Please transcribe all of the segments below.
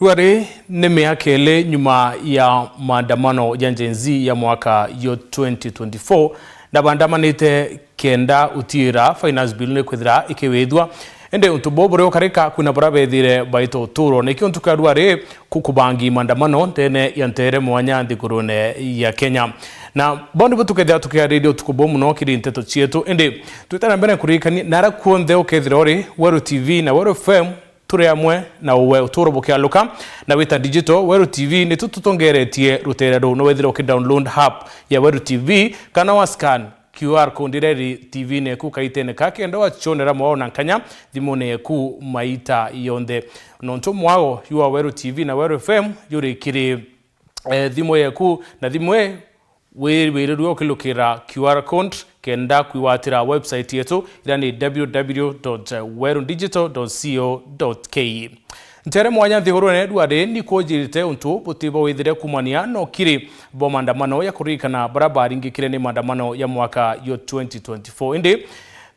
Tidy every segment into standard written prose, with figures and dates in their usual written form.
Ruare ni miaka ile nyuma ya maandamano ya Gen Z ya mwaka yo 2024 na bandamanite kenda utira finance bill ne kwithira ikewethwa ende untubobore okareka kuna barabethire baito turo ne kiontu ka Ruare kukubangi maandamano tene yantere mwanya ndikurune ya Kenya na bondi butukethia tukia radio tukubomu no kiri nteto chietu ende tutana mbere kurikani nara kuonde okethirori Weru TV na Weru FM turi amwe na uwe uturo bukialuka na wita digital Weru TV ni tututongeretie ruterero no wethira download app ya Weru TV kana wa scan QR code direri TV ne ku kaitene kake ndo wachonera muona nkanya thimune ku maita yonde nonto mwao yuwa Weru TV na Weru FM yuri kiri thimo yeku na thimwe wiriru okilukira QR code kenda kuiwatira website yetu irani www.werudigital.co.ke. Ntere mwanya thihorone Ruare ni kujirite untu butibo withire kumania no kiri bo maandamano ya kurikana barabara ingikire ni maandamano ya mwaka yo 2024 indi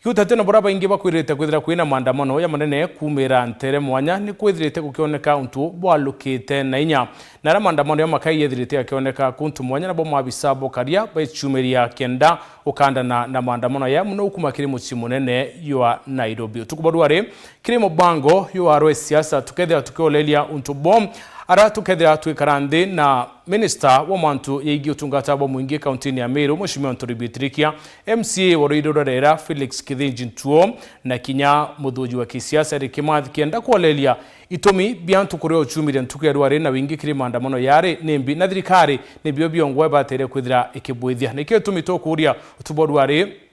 yutate no barabara ingi bakwirite kwithira kwina maandamano ya manene kumira ntere mwanya ni kwithirite gukioneka untu bwalukite na inya na maandamano ya makai yethirite akioneka kuntu mwanya na bo mabisabo karia bachumeria kenda ukandana na maandamano ya muno kumakiri muci munene ywa Nairobi tukubaruare kirimo bango ywa arwe siasa tukethira tukiolelia untu bom ara tukethira twikarande na minister wa mantu yeigi utungata bo mwingi county ya Meru Mheshimiwa Ntoribitrikia MCA woroidorera Felix Kithinji Ntuo na kinya muthuji wa kisiasa Rikimathi kenda kuolelia itomi biantu kuri uchumire ntuku ya Ruare na wingi kiri maandamano yare nembi na thirikari nebio biongwe batere kwithira ikibwithia nikio tumito kuria utubo Ruare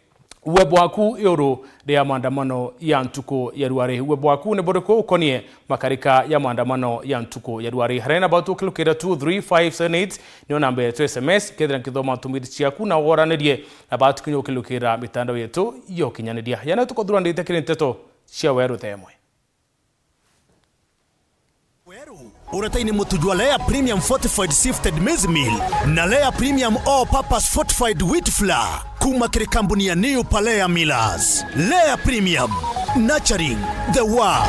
uwebo waku yoro ya maandamano ya ntuko ya Ruare uwebo waku ne boreko ukonie makarika ya maandamano ya ntuko ya Ruare harena batu kilukira 23578 ni namba yetu SMS kedra nkithoma tumiri ciaku na woranedie na batu kinyo kilukira mitandao yetu yo kinyanedia yana tuko durandite kirinteto cia Weru themwe Uretaini mutujua Lea Premium Fortified Sifted Maize Meal na Lea Premium All Purpose Fortified Wheat Flour kuma kiri kampuni ya New Palea Millers. Lea Premium, nurturing the world.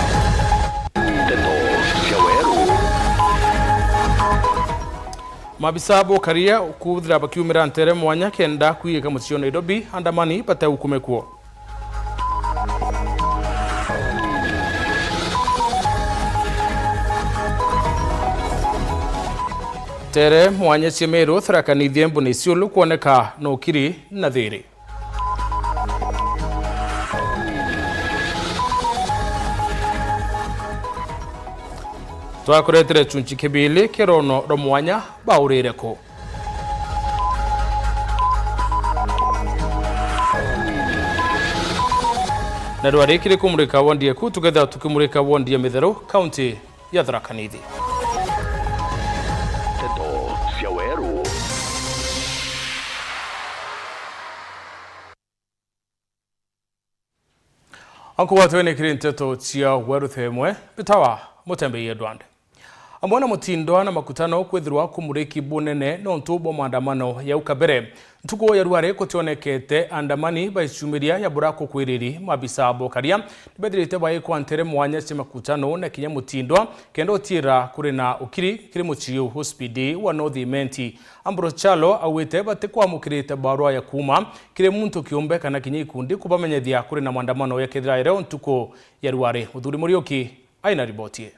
Mabisabo karia kuthira bakiumira ntere mwanya kenda kuyika mucio Nairobi andamani bata ukumekuo tere mwanya cia Meru thrakanithie mbuni ciulu kuoneka no kiri na thiri twakuretire chunchi kibili kirono ro mwanya baurire ko na Ruare kiri kumurika wondie ku tugetha tukimurika wondie Mithero county ya Tharaka-Nithi Anko watu wene kiri nteto cia Weru themwe bitawa mutembe yedwande amwana mutindo na makutano kwithirwa kumuriki bunene no ntubo maandamano ya ukabere ntuko ya Ruare kutionekete andamani baisumiria ya burako kwiriri mabisabo karia bedrite baye kwantere mwanya cia makutano na kinya mutindo kendo tira kuri na ukiri kiri muchiu hospidi wa North Ambro Chalo awite bate kwa mukirite barua ya kuma kire muntu kiombe kana kinya ikundi kubamenyethia kuri na maandamano ya kithira ire ntuko ya Ruare uthuri Murioki aina ribotie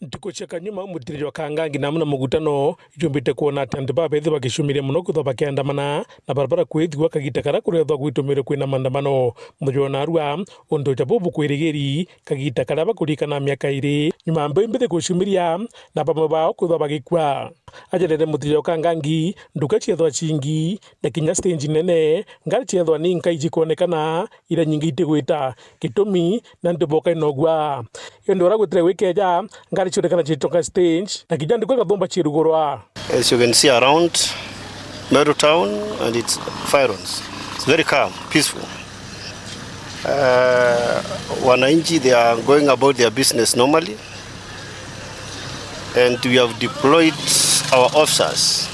Ndiko cheka nyuma mutiriro kangangi namuna mugutano ijumbite kuona ati babethi bakishumiria muno kutho bakiandamana na barabara kwithwa kagitakara kurethwa gwitumire kwina maandamano mujona Arua undu jabubu kwirigeri kagitakara bakurikana miaka iri nyuma mbembethe kushumiria na bamwe bao kutho bagikwa ajerere mutiriro kangangi nduka ciethwa cingi na kinya stage nene ngari ciethwa ni nkaiji kuonekana ira nyingi itigwita gitumi na ndiboka inogwa yondo ragutire wikeja ngari chonekana chitoka stage na kijandi kwa kathomba chirugorwa. As you can see around Meru town and its environs, it's very calm, peaceful. Wananchi, they are going about their business normally, and we have deployed our officers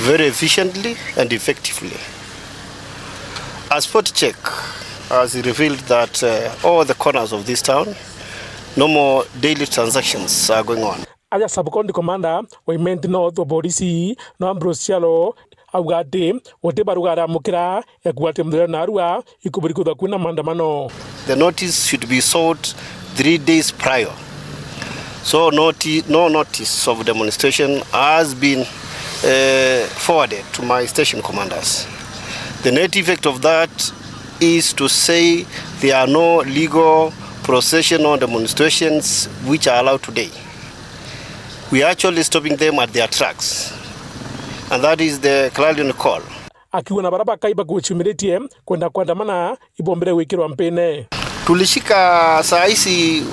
very efficiently and effectively. A spot check has revealed that all the corners of this town normal daily transactions are going on. Aja Sub-County Commander wa Imenti North wa polisi na Ambrose Chalo auga ati wote barugara mukira ekuate mthenya na arua ikuburi kutha kwina maandamano. The notice should be sought 3 days prior. So no notice of demonstration has been forwarded to my station commanders. The net effect of that is to say there are no legal processional demonstrations which are allowed today. We are actually stopping them at their tracks, and that is the clarion call. Akiwa na baraba kaiba kuchumiritie kwenda kuandamana ibombere wikirwa mpene. Tulishika saa hizi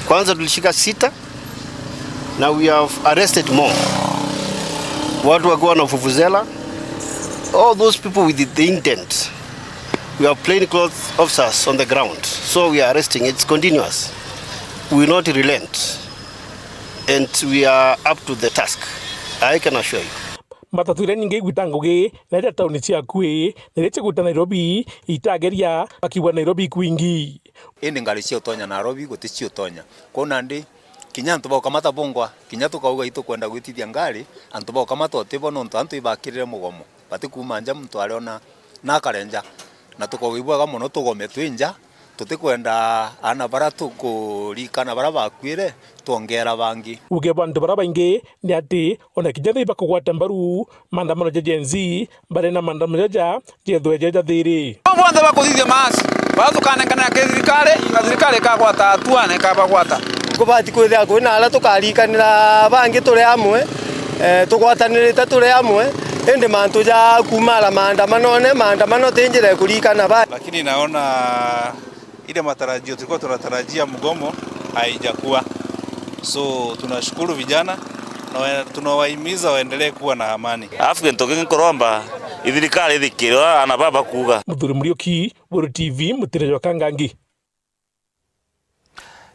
kwanza tulishika 6 na we have arrested more. Watu wakiwa na vuvuzela, all those people with the intent. We have plainclothes officers on the ground, so we are arresting. It's continuous. We will not relent, and we are up to the task. I can assure you. Matatu nyingi igwitangugi na ita tauni cia kui na ita guta Nairobi itageria akiwa Nairobi kwingi. Indi ngari cia utonya Nairobi guticio utonya. Kona ndi kinya antu ba kamata bongwa kinya tukauga itu kwenda gwitithia ngari antu ba kamata otibo no antu ibakirire mugomo. Bati kumanja muntu ariona na karenja na tukawibwaga muno tugome twinja tutikwenda ana bara tukurikana bara bakwire tuongera bangi uge bantu bara baingi ni ati ona kijana ibakugwata mbaru maandamano ya Gen Z bare na maandamano ya jeja thiri bonde bakuthithia masi batukana thirikari kagwata atuane kabagwata kubati kwithia kwina ala tukarikanira bangi turi amwe tugwatanirite turi amwe ende mantu ja kumala maandamano tenjere kurikana ba, lakini naona ile matarajio tulikuwa tunatarajia mgomo haijakuwa. So tunashukuru vijana na tunawahimiza waendelee kuwa na amani. Afrika ntoke nkoromba ithirikari thikirwa ana baba kuga Muthuri Murioki, Buru TV, Mutirejo Kangangi.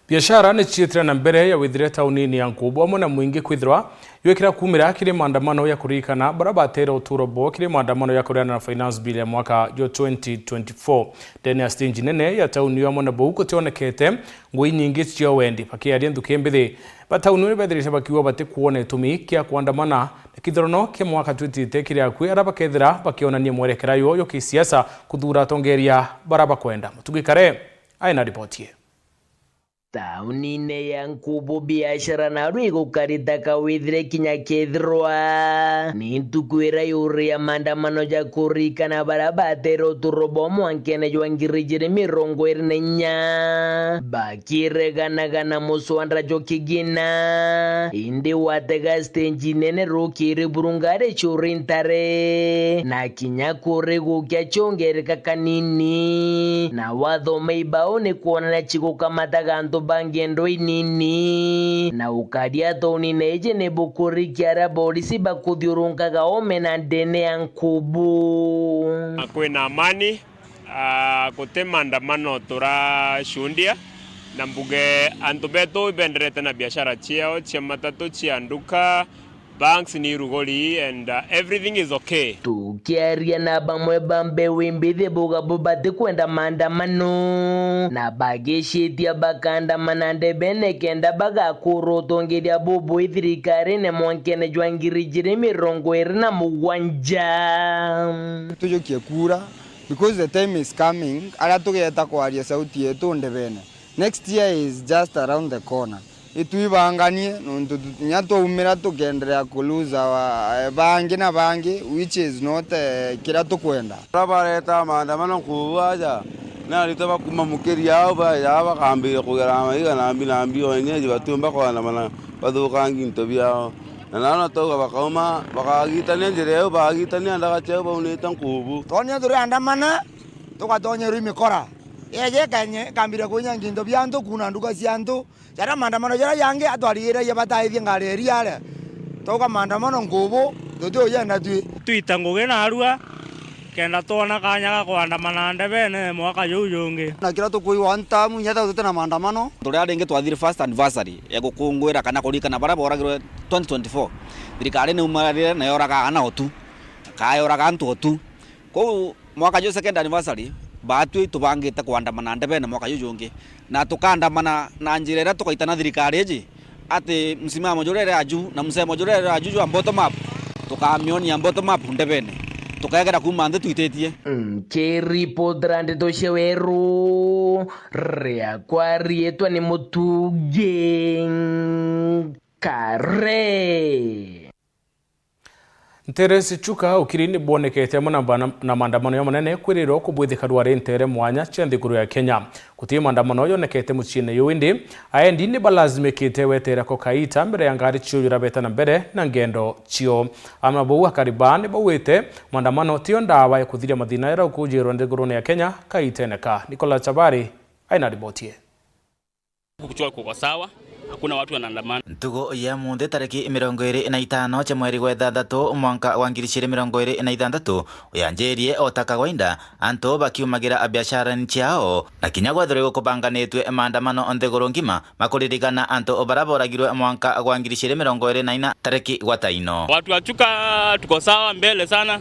Biashara ni chitira na mbere ya withire taunini ya Nkubwa mona mwingi kwithirwa yekira kumira kire maandamano ya kurikana barabatera uturobo kire maandamano ya kuriana na finance bill ya mwaka yo 2024 deni ya stingi nene ya tauni ya mona bauko tionekete ngui nyingi cia wendi pakiaria ndukembithi batauni ni bethirisha bakiwa bate kuona itumi kia kuandamana na kithorono ke mwaka 2020 kire akwi araba kethira bakionania mwerekera yo kisiasa kuthura tongeria baraba kwenda mutugikare aina ripoti. Taunine ya Nkubwa biashara na rwego karitaka withire kinya kethirwa ni ntukwira yuri ya maandamano ja kurikana barabatero turobo mwankene jwa ngirijiri 24 bakiregana muswandra jo kigina indi watega stage nene rukiri burungare churintare na kinya kurego kya chongereka kanini na watho meibaone kuona na chiko kamataganto bangendo inini na ukadia toni neje ne bukuri kiara polisi bakuthiurunkaga omena ndene ya Nkubu kwina amani gute maandamano turashundia na mbuge antu betu ibenderete na biashara ciao cia matatu cia nduka banks ni rugoli and everything is okay. Tukiaria na bamwe bambe wimbithi buga bubati kwenda maandamano na bageshitia bakandamana ndebene kenda baga kurotongeria bubu ithirikari ne mwankene jwa ngirijiri 27 tujokie kura because the time is coming ala tugeta kwaria sauti yetu ndebene. Next year is just around the corner. Ituibanganie nundu nyato umira tukendelea kuluza bangi na bangi which is not kila tukwenda rabareta maandamano kuwaja na litaba kumamukiria au ba yaba kambire kugera maiga na mbio wenyeji batumba kwa na badukangi ntobia na nana toga bakauma bakagitania njireo bagitania ndagache baunita Nkubu tonya turi andamana tukatonya rumi kora yeje kanye kambire kunya ngindo byanto kuna nduka cianto jara maandamano jara yange atwarire yabataithie ngari eriale toka maandamano Nkubu tutu yenda tuitanguge na arua kenda tona kanya ga kuandamana ndebene mwaka yuyungi na kira tukuiwa ntamu nyata tutena maandamano turi aringe twathire first anniversary ya gukungwira kana kurikana bara boragirwe 2024 thirikari ni umarire na yoraga ana otu kayoraga antu otu ko mwaka yo second anniversary batwe tubangite kuandamana ndebene mwaka yujungi na tukandamana na njira ira tukaitana thirikari iji ati msimamo jorere aju na msemo jorere aju jwa bottom up tukamionia bottom up ndebene tukagera kuma nde tuitetie Keripotrande tosheweru rea kwarietwa ni mutuge kare Ntere Sichuka ukirini bonekete na maandamano ya manene kwiriro kubwithika rwari ntere mwanya cia nthiguru ya Kenya kutii maandamano yonekete muciine yuindi aendi ni balazimikite wetera ko kaita mbere ya ngari cio yurabeta mbere na ngendo cio amabou akaribani bawite maandamano tio ndawa ya kuthiria mathina ya kujirwo nthiguru ya Kenya kaiteneka. Nicola Chabari aina ripotie kuchua kwa sawa. Hakuna watu wanaandamana. Ntugo ya munde tariki 25 cha mweri wa 3 mwaka wa 2026 uyanjerie otaka gwainda anto bakiumagira abiashara nchiao na kinyagwa thore kubanganetwe maandamano nthiguru ngima makuririkana anto obaraboragirwe mwaka wa 2024 tariki gwataino. Watu wachuka tuko sawa mbele sana.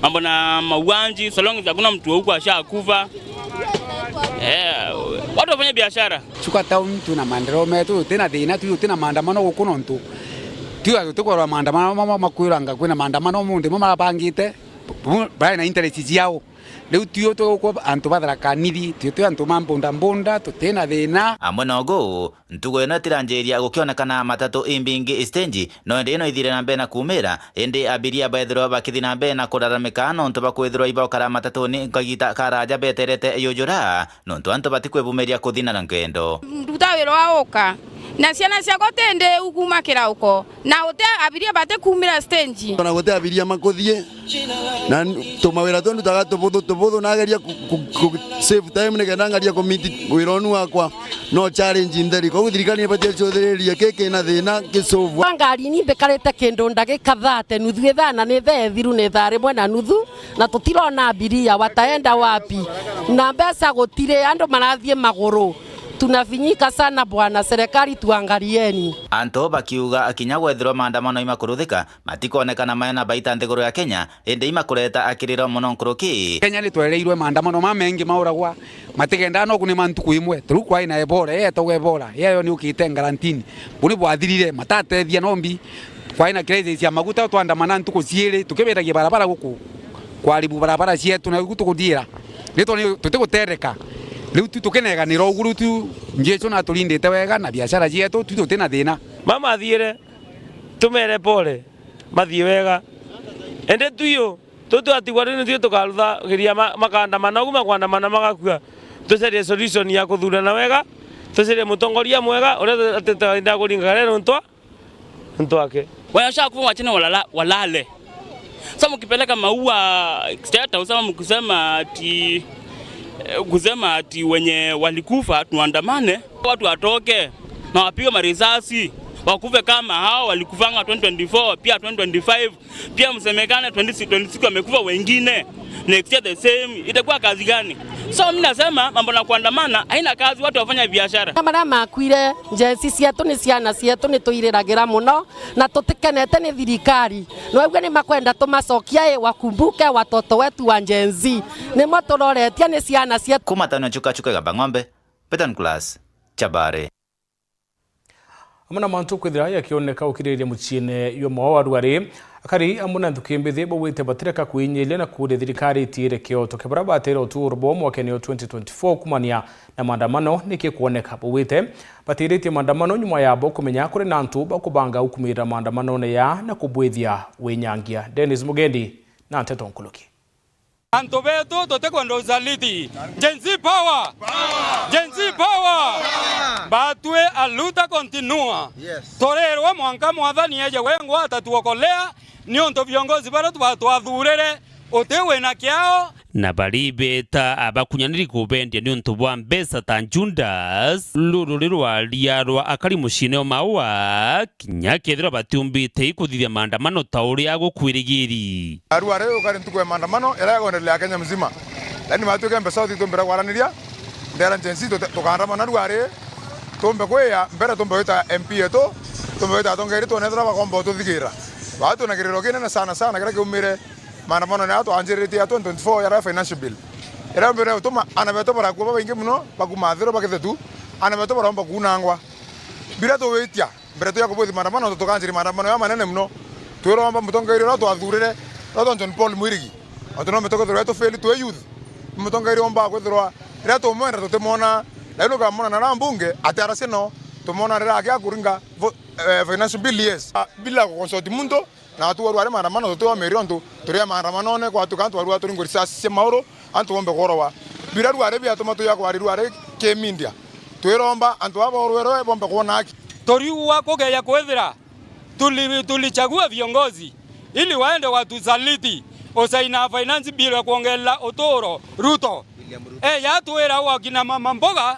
Mambo na mauanji so long hakuna mtu huko ashakufa. Watu wafanya biashara. Chuka town tuna maendeleo metu tena thina tu tena maandamano gukuno ntu. Tiwa tukora maandamano mama makwiranga kwina maandamano munde mama bangite. Baya na interest yao. Leo tiyo to ko antu badara kanidi tiyo antu mbunda tutena thina. Amwe nogo ntugo eno tiranjeria gukionekana matatu imbingi stage no ende ino ithire na mbere na kumira ende abiria baithiro bakithina mbere na kuraramika no ntu bakwithiro ibokara matatu ni kagita karaja beterete yojora no ntu antu batikwebumeria kuthina na ngendo. Ndutawiro aoka na ciana cia gotende ukumakira uko na ute abiria bate kumira stage na gote abiria makuthie na tumawira tondu tagatubuthu nageria save time nigenda ngaria komiti wironu wakwa no challenge nderi ko thirikari ibatie chotheriria keke na thina kisovu ngari ni bekarete kindu ndagika 30 nuthu ithana ni thiru ni thari mwena nuthu na tutirona abiria wataenda wapi na mbeca gutire andu marathie maguru. Tunafinyika sana bwana, serikali tuangalieni. Anto bakiuga akinyagwethirwo maandamano imakuruthika matikoonekana maena baita nthiguru ya Kenya ende imakureta akiriro muno nkuruki. Kenya ni twereirwe maandamano mamengi mauragwa matigenda no kuni mantuku imwe turukwa ina Ebola toge Ebola yeyo ni ukite garantini buni bwathirire matatethia nombi kwa ina crisis ya maguta twandamana ntuku ciiri tukiberagia barabara guku kwaribu barabara cietu na gutukudira nito ni tutigutereka. Leo tukenega ni roguru tu njecho na tulindite wega na biashara cietu tutena thina. Mama thiire tumere pole mathie wega ende tuyo tutu atigwarine tuyo tukarutha giria makandamana kuma kwandamana magakua tucerie solution ya kuthurana wega tucerie mutongoria mwega uria atenda kuringa rero ntwake wayasha kufa wachine walale. Sasa mkipeleka maua state usema mkusema ati wenye walikufa tuandamane, watu watoke na wapige marisasi wakufe kama hao walikufanga 2024 pia 2025 pia msemekane 2026 wamekufa wengine next year the same. Itakuwa kazi gani? So mimi nasema mambo na kuandamana haina kazi, watu wafanya biashara. Kama makwire njensi cietu ni ciana cietu ni tuiriragira muno na tutikenete ni thirikari no ni makwenda tumacokia wakumbuke watoto wetu wa njenzi ni moturoretia ni ciana cietu. Kumatano chuka gamba ng'ombe Petan Class Chabare. Amana mantu kwithira yakioneka ukiriria muciine yo mwawarwari akari amuna ndukimbithi bawite batireka kuinyilia na kuri thirikari tire kio tokebara batera uturbo mwaka ni 2024 kumania na maandamano nikikuoneka bawite batirite maandamano nyuma yabo kumenya kuri nantu bakubanga ukumira maandamano ne ya na kubwithia winyangia. Dennis Mugendi na Teto Nkuluki. Anto beto totekwenda uzaliti. Gen Z power! Gen Z power! Batwe aluta continua. Torero mwanka mwathani eje wengo atatuokolea nionto viongozi bara twathurere otewe na kiao na baribeta abakunyaniri kubendia nionto bwa mbesa tanjundas lururi rwaria rwa akari mucine o maua kinyakethira batumbite ikuthithia maandamano tauri ya gukwirigiri arware ukari ntukwe maandamano eragondelea Kenya mzima lakini matuke mbesa tutumbira kwaraniria ndera njensi tukandamana rware tumbe kweya mbere tumbe wita MP yeto tumbe wita tongeri tonethera bakombo tuthigira watu na kiriro kinene sana kira kiumire maandamano na watu anjiriti ya 2024 ya financial bill era mbere utuma anabeto bara kwa baingi muno bakumathiro bagethetu anabeto bara omba kunangwa bila to wetia mbere to yakubuthi maandamano tukanjiri maandamano ya manene muno twiromba mutongeire ro twathurire ro John Paul Mwirigi atuno metoko to feli to youth mutongeire omba kwithirwa ira to mwenda tutemona na ino kamona na mbunge atara sino tumona rira akia kuringa financial bill yes bila consult mundo na tu warware maandamano to amerionto turia maandamano ne kwa tukantu warwa turingo risasi mauro antu ombe korowa bila rware bia tomato ya kwari rware ke mindia twiromba antu abo rwero bombe kuona toriua kugeya kwethira tulichagua viongozi ili waende watuzaliti osaina finance bill ya kuongela Otoro Ruto yatuera wakina mama mboga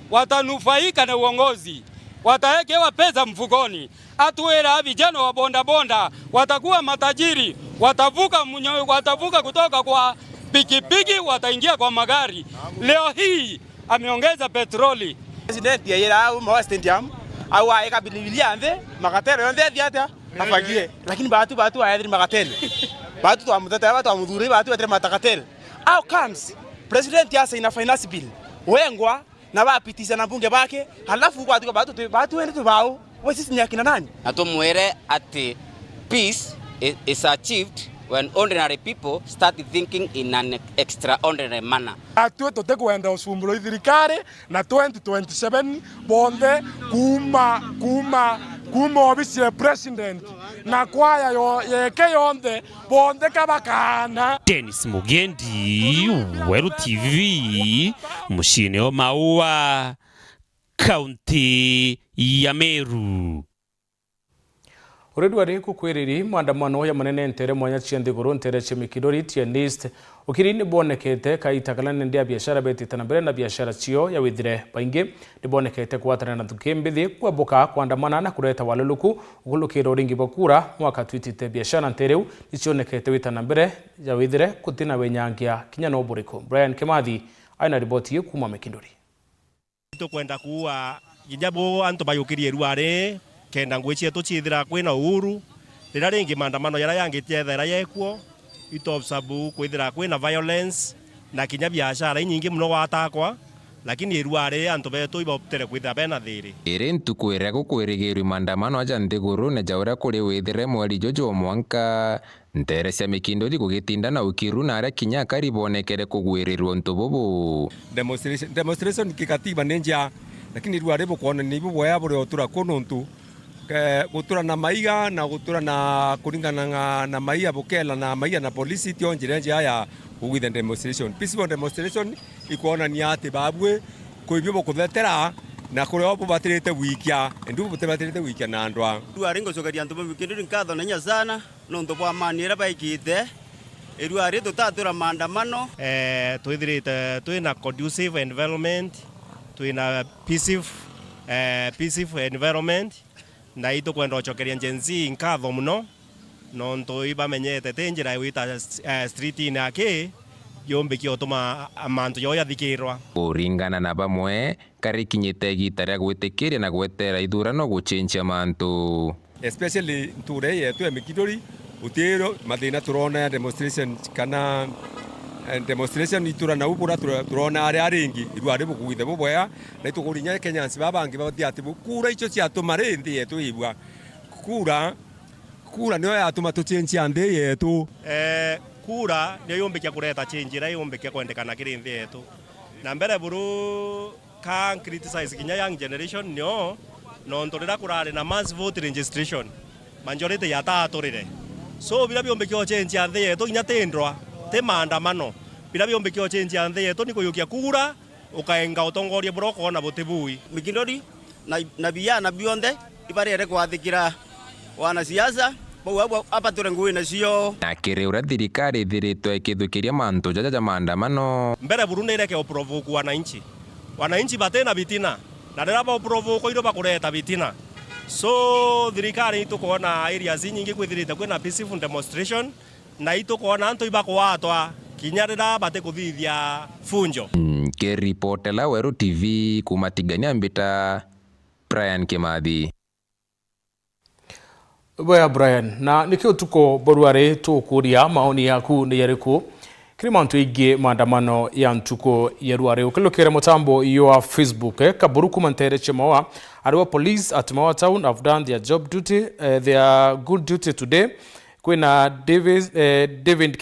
watanufaika na uongozi, wataekewa pesa mfukoni. Atuera vijana wa bonda bonda watakuwa matajiri, watavuka kutoka kwa pikipiki wataingia kwa magari. Leo hii ameongeza petroli. President ya yera au mawastentiam au aeka bilibilia ande makatero yonde diata afagie, lakini batu aedri makatele batu to amutata batu amudhuri batu atre matakatele. How comes president yasa ina finance bill wengwa na bapitiza na bunge bake halafu kwa batu wende tubao sisi ni akina nani? Atomwere ati peace is achieved when ordinary people start thinking in an extraordinary manner. Atwe tote kwenda usumbulo thirikari na 2027 bonde kuma obisi ya president na kwaya yeke yonde bonde kabakana. Dennis Mugendi, Weru TV, mushine o Maua, kaunti ya Meru. Uredu wari kukwiriri maandamano ya manene ntere mwanya chiandiguru ntere chemikidori tianist ukiri bonekete kaitakalane ndia biashara betitana mbere na biashara chio ya withire baingi nibonekete kwatana na tukembithi kwa boka kuandamana na kureta waluluku ukulukiro ringi bokura mwaka twitite biashara ntereu ichionekete witana mbere ya withire kutina wenyangia kinya no buriko. Brian Kemathi aina ripoti kuma Mekindori. Kwenda kuwa gijabo anto bayukirie ruare kenda ngwichie tuchithira kwina uhuru rira ringi maandamano yara yangitie thera yekwo itobsabu kwithira kwina violence na kinya biashara nyingi muno watakwa lakini iruare anto beto ibotere kwithira bena thiri iri ntukwira gukwirigirwi maandamano aja ndiguru na jaura kuri withire mweri jojo mwanka ntere cia Mekindori gugitinda na ukiru na aria kinya karibonekere kugwirirwo ntububu demonstration kikatiba nenja lakini iruare bukona ni buboya buri otura kununtu gutura na maiga na gutura na kuringana na maiga bukela na maiga na polisi tio njirenje haya ugithe demonstration peaceful demonstration ikuona ni ati babwe kuibyo bukuthetera na kurio bubatirite wikia ndu bubatirite wikia na ndwa ruaringo cogeria ntu Mekindori nkatho na nyasana no ntu bwa mani era baikite iruari tutatura maandamano twithirite twina conducive environment twina peaceful environment na ito kwenda ochokeria njenzi nkatho muno no ntu ibamenyete tenjira wita street inake yombe kiotoma amantu yoya thikirwa kuringana na bamwe karikinyite gitaria gwitikiria na gwetera ithurano guchinja mantu especially nture yetu ya Mekindori utiro mathina turona demonstration kana demonstration itura na ubura turona ari aringi iruare bukuithe buboya na itugurinya Kenyans babangi bathi ati kura icho cia tumare ndi yetu ibwa kura nio yatuma tuchinjia ndi yetu kura nio yombekia kureta change ira yombekia kwendekana kiri ndi yetu na mbere buru can criticize kinya young generation nio no ntorira kurare na mass vote registration majority yataturire so bila byombekia change ndi yetu kinya tendwa te maandamano bila byombekia change ndi yetu ni kuyukia kura ukaenga utongoria buroko na butibui Mekindori na biyana bionde ibarere kwathikira wana siasa bau apa turenguwe na cio na kiriura thirikari thiritwe ikithukiria mantu jaja maandamano mbere Burundi ireke oprovoke wananchi batena bitina na ndera ba oprovoke iro bakureta bitina so thirikari itukuona areas nyingi kwithirite kwina peaceful demonstration na itukuona antu ibakwatwa kinyarira bate kuthithia funjo kiripotela Weru TV kumatigania mbita Brian Kemathi. Boya Brian, na nikio tuko boruare tukuria maoni yaku ni yariku kirimantu igi maandamano ya ntuko ya ruare ukilokere mutambo yo Facebook kaburuku mantere chemawa ariwa police at Mawa town have done their job duty their good duty today. Kwena David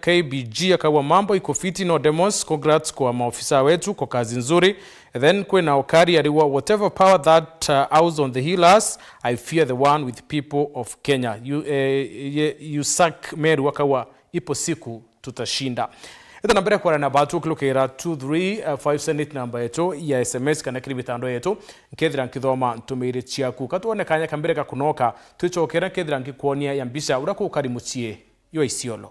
KBG akawa mambo iko fiti no demos. Congrats kwa maofisa wetu kwa kazi nzuri. Then kwena Okari ariwa whatever power that house on the healers, I fear the one with people of Kenya. You suck Meru wakawa ipo siku tutashinda. Ito nambere kwa na batu kilokera 23578 namba yetu ya SMS kana kiri mitando yetu nkethira nkithoma ntumire chiaku katuone kanya kambere kakunoka tuchokera nkethira nkikuonia yambisha urako ukarimuchie yo Isiolo.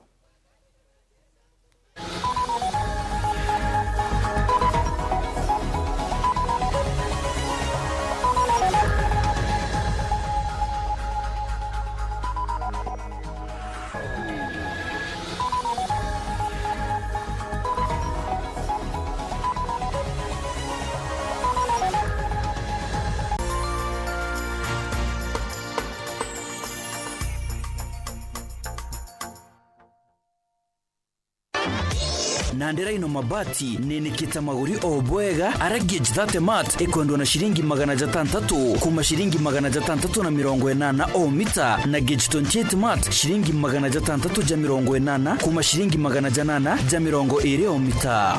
Nandera ino mabati nenikita maguri obwega arageje 30 mat ekwendwa na shilingi 600 kuma shilingi 680 o mita na gauge 28 mat shilingi 680 kuma shilingi 820 o mita.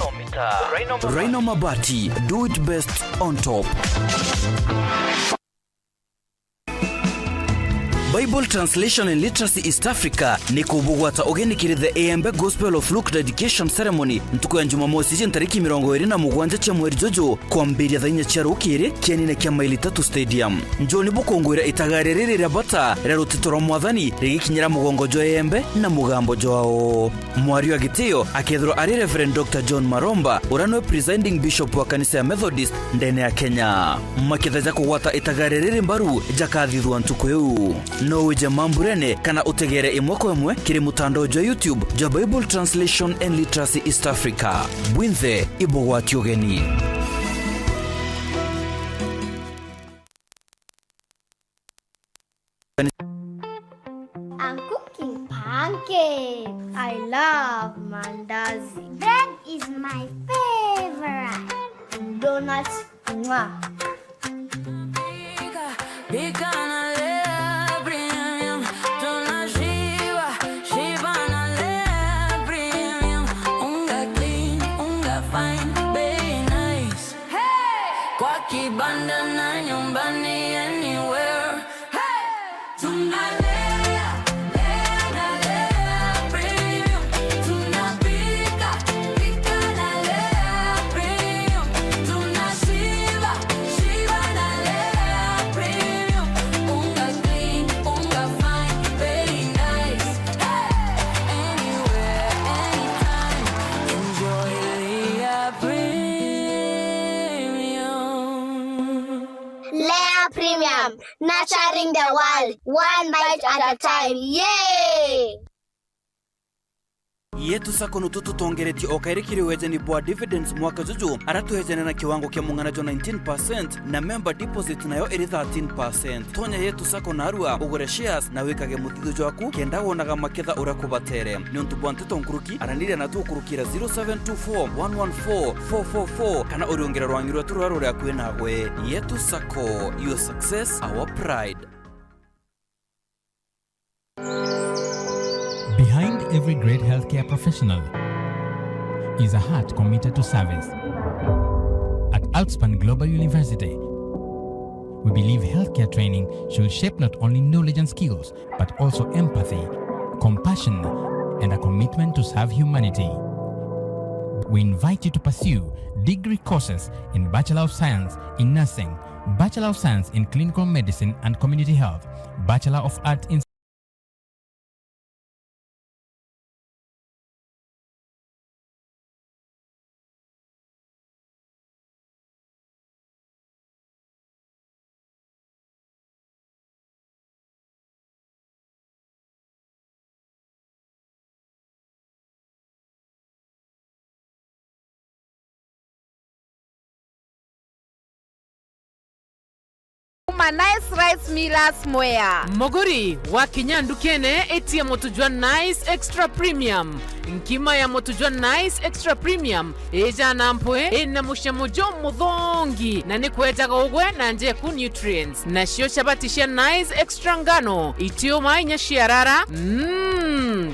Rhino mabati, do it best on top. Bible Translation and Literacy East Africa ni kubugwata ogenikire the AMB Gospel of Luke Dedication Ceremony ntuko ya Jumamosi je tariki 27 cha mweri jojo kwa mbiri ya thainya cha rukire kianine kya maili 3 stadium njoni bukongwira itagarerere rabata rerutitoro mwathani rigikinyira mugongo jo AMB na mugambo joao mwari wa giteo akethro ari Reverend Dr. John Maromba urano presiding bishop wa kanisa ya Methodist ndene ya Kenya makethaja kugwata itagarerere mbaru jakathithwa ntuko yu no weja mamburene kana utegere imwako emwe kiri mutandao jwa YouTube jwa Bible Translation and Literacy East Africa bwinthe ibogwati ogeni. I'm cooking pancakes. I love mandazi. Bread is my favorite. Donuts, mwah. Nurturing the world, one bite at a time. Yay! Yetu sako nututu tongereti okairikiri wejeni bwa dividends mwaka juju aratuhejene na kiwango kia mungana jo 19% na member deposit nayo iri 13%. Tonya yetu sako narua ugure shares na wikage muthido jwaku kenda wonaga maketha urakubatere niontu bwantito nkuruki aranire na tu kurukira 0724114444 kana uriongera rwangirwa turwaro rya kwinagwe. Yetu sako, your success our pride. Behind every great healthcare professional is a heart committed to service. At Altspan Global University, we believe healthcare training should shape not only knowledge and skills, but also empathy, compassion, and a commitment to serve humanity. We invite you to pursue degree courses in Bachelor of Science in Nursing, Bachelor of Science in Clinical Medicine and Community Health, Bachelor of Arts in kuma Nice Rice Millers Mwea. Moguri wa Kinyandukene etia motujwa Nice Extra Premium. Nkima ya motujwa Nice Extra Premium eja nampwe ena mushamojo mudhongi na ni kuetaga ugwe na nje ku nutrients na shio shabatisha Nice Extra ngano itio mainya shiarara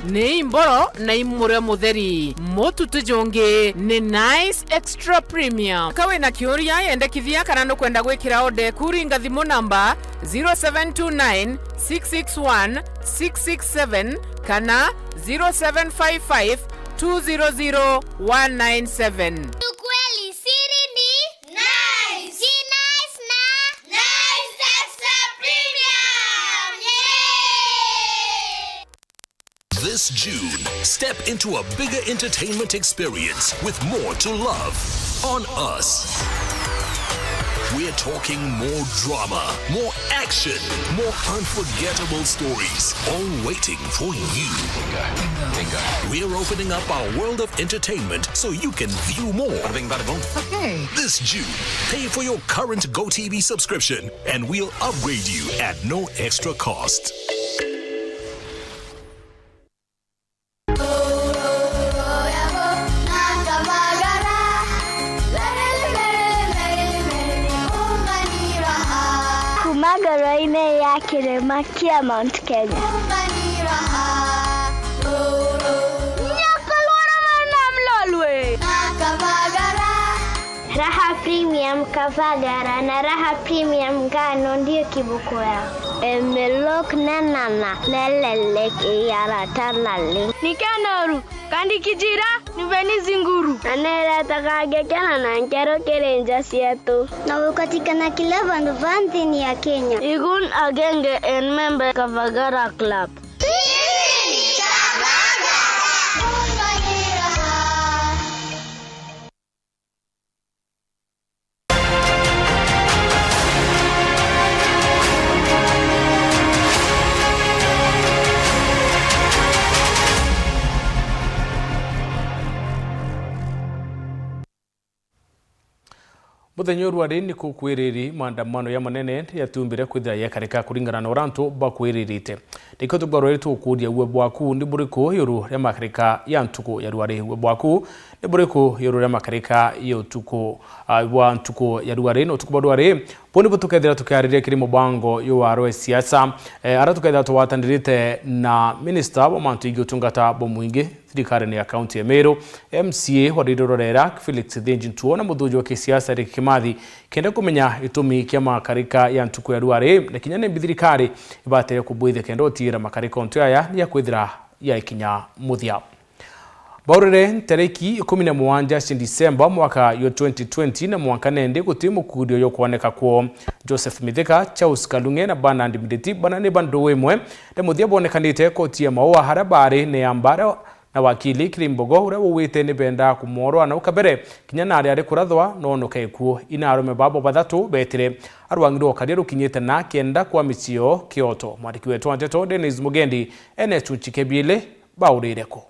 ne imboro na imure mutheri motu tujonge ne Nice Extra Premium. Kawe na kioria yende kivia kanano kwenda gwikira ode kuringa thimu namba 0729 661 667 kana 0755 200 197. Ukweli siri ni Nice. Si Nice na Nice Extra Premium. Yay! This June, step into a bigger entertainment experience with more to love on Us. We're talking more drama, more action, more unforgettable stories, all waiting for you. We're opening up our world of entertainment so you can view more. Okay. This June, pay for your current GoTV subscription and we'll upgrade you at no extra cost. Magaraine ya Kirema kia Mount Kenya. Raha Premium Kavagara na Raha Premium ngano ndio kibuko yao. Emelok na nana leleleke yara tanale. Nikanoru kandi kijira niveni zinguru. Anela takage kana na nkero kerenja sietu. Na ukatika na kilavan vanti ya Kenya. Igun agenge en member Kavagara Club. Muthenya rwari ni kukwiriri maandamano ya manene yatumbire kwithira yekarika kuringana na urantu bakwiririte niko tubarore tukuria uwe bwaku ndi buriko yoru ya makarika ya ntuko ya rwari uwe bwaku ndi buriko yoru ya makarika ya utuko wa ntuko ya rwari no tuko rwari poni butukethira tukariria kiri mubango yo waro siasa ara tukethira twatandirite na minister wa mantu igutungata bo mwingi thirikari ya county ya Meru MCA warirorera Felix Thinjintuo na muthuji wa kisiasa Rick Kimathi kenda kumenya itumi kia makarika ya ntuko ya rwari na kinyane thirikari ibatere kubwithia kenda otira makarika onto aya ya kwithira ya ikinya muthia. Baurere tariki 17 Disemba mwaka yo 2020 na mwaka nende gutimu kudio yo kuoneka kwa Joseph Mithika, Charles Kalunge na Bernard Mideti bana ne bando wemwe de muthia bonekanite koti ya maua harabari ne ambara na wakili Kirimbogo ure wite ne benda kumoro na ukabere kinyana ari kurathwa no kaikuo ina arume babo bathatu betire arwangiro kadiru kinyete na kenda kwa michio Kyoto mwandiki wetu Anteto Dennis Mugendi ene chukebile baurireko.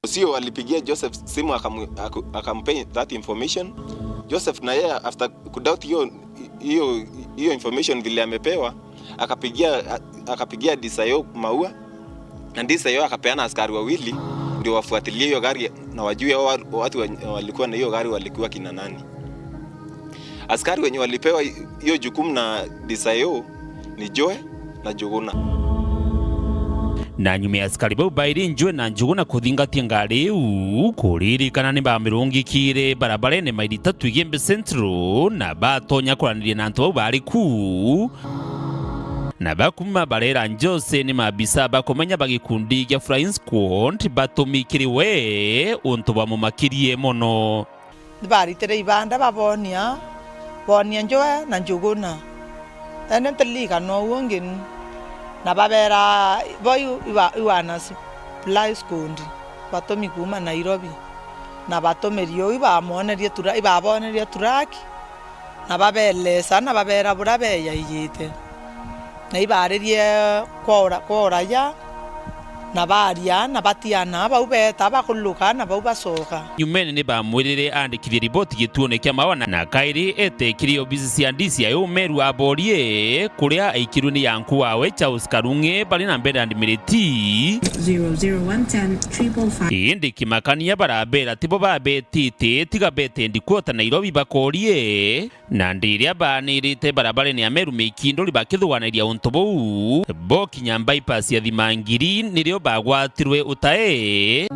Sio alipigia Joseph simu akampea that information. Joseph na yeye after kudoubt hiyo information vile amepewa akapigia Disayo Maua na Disayo akapeana askari wawili ndio wafuatilie hiyo gari na wajue watu walikuwa na hiyo gari walikuwa kina nani. Askari wenye walipewa hiyo jukumu na Disayo ni Joe na Juguna. Na nyume askari bau bairi njwe na Njuguna kuthingatia ngari kuririkana ni bamirungikire barabarene maili 3 Igembe Central na batonya kuranirie na antu bau bari ku na bakuma barera njose ni mabisa bakomenya bagikundi gya Flying Squad batumikiriwe untu bamumakirie mono baritere ibanda babonia njwe na Njuguna ene telika no wongin na babera boyu iwana supply school batomi kuma Nairobi na batomerio ibamonerie turaki na babelesa na babera burabe yayite na ibarĩrie kwora ya na baria na batiana bau beta bakuluka na bau bacoka nyumene ni bamwirire andikithie riboti gituone kia mawana na kairi etekirie obisi cia ndisi ayo meru aborie kuria aikirwe ni yanku wawe Charles Karunge bali na mbere andimiriti 00110 indi kimakania barabera tibo babetite tiga bete ndikuota Nairobi bakorie na ndiria banirite barabara ni ameru mikindo libakithwanairia untu bou bo kinya bypass ya Thimangiri nirio bagwatirwe utae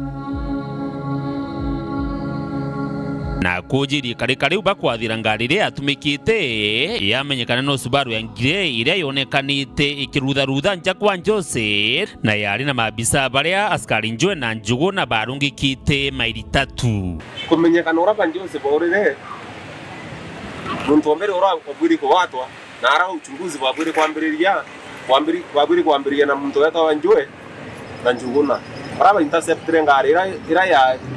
na kujiri kare bakwathira ngari ria atumikite yamenyekana no Subaru ya ngire iria yonekanite ikirutha nja kwa Jose na yari na mabisa baria askari njwe na njugu na barungikite maili 3 kumenyekana ura Jose borire muntu omere ura obwiri ko watwa na ara uchunguzi wabwiri kwambiriria na muntu weta njwe na njuguna araba interceptre ngari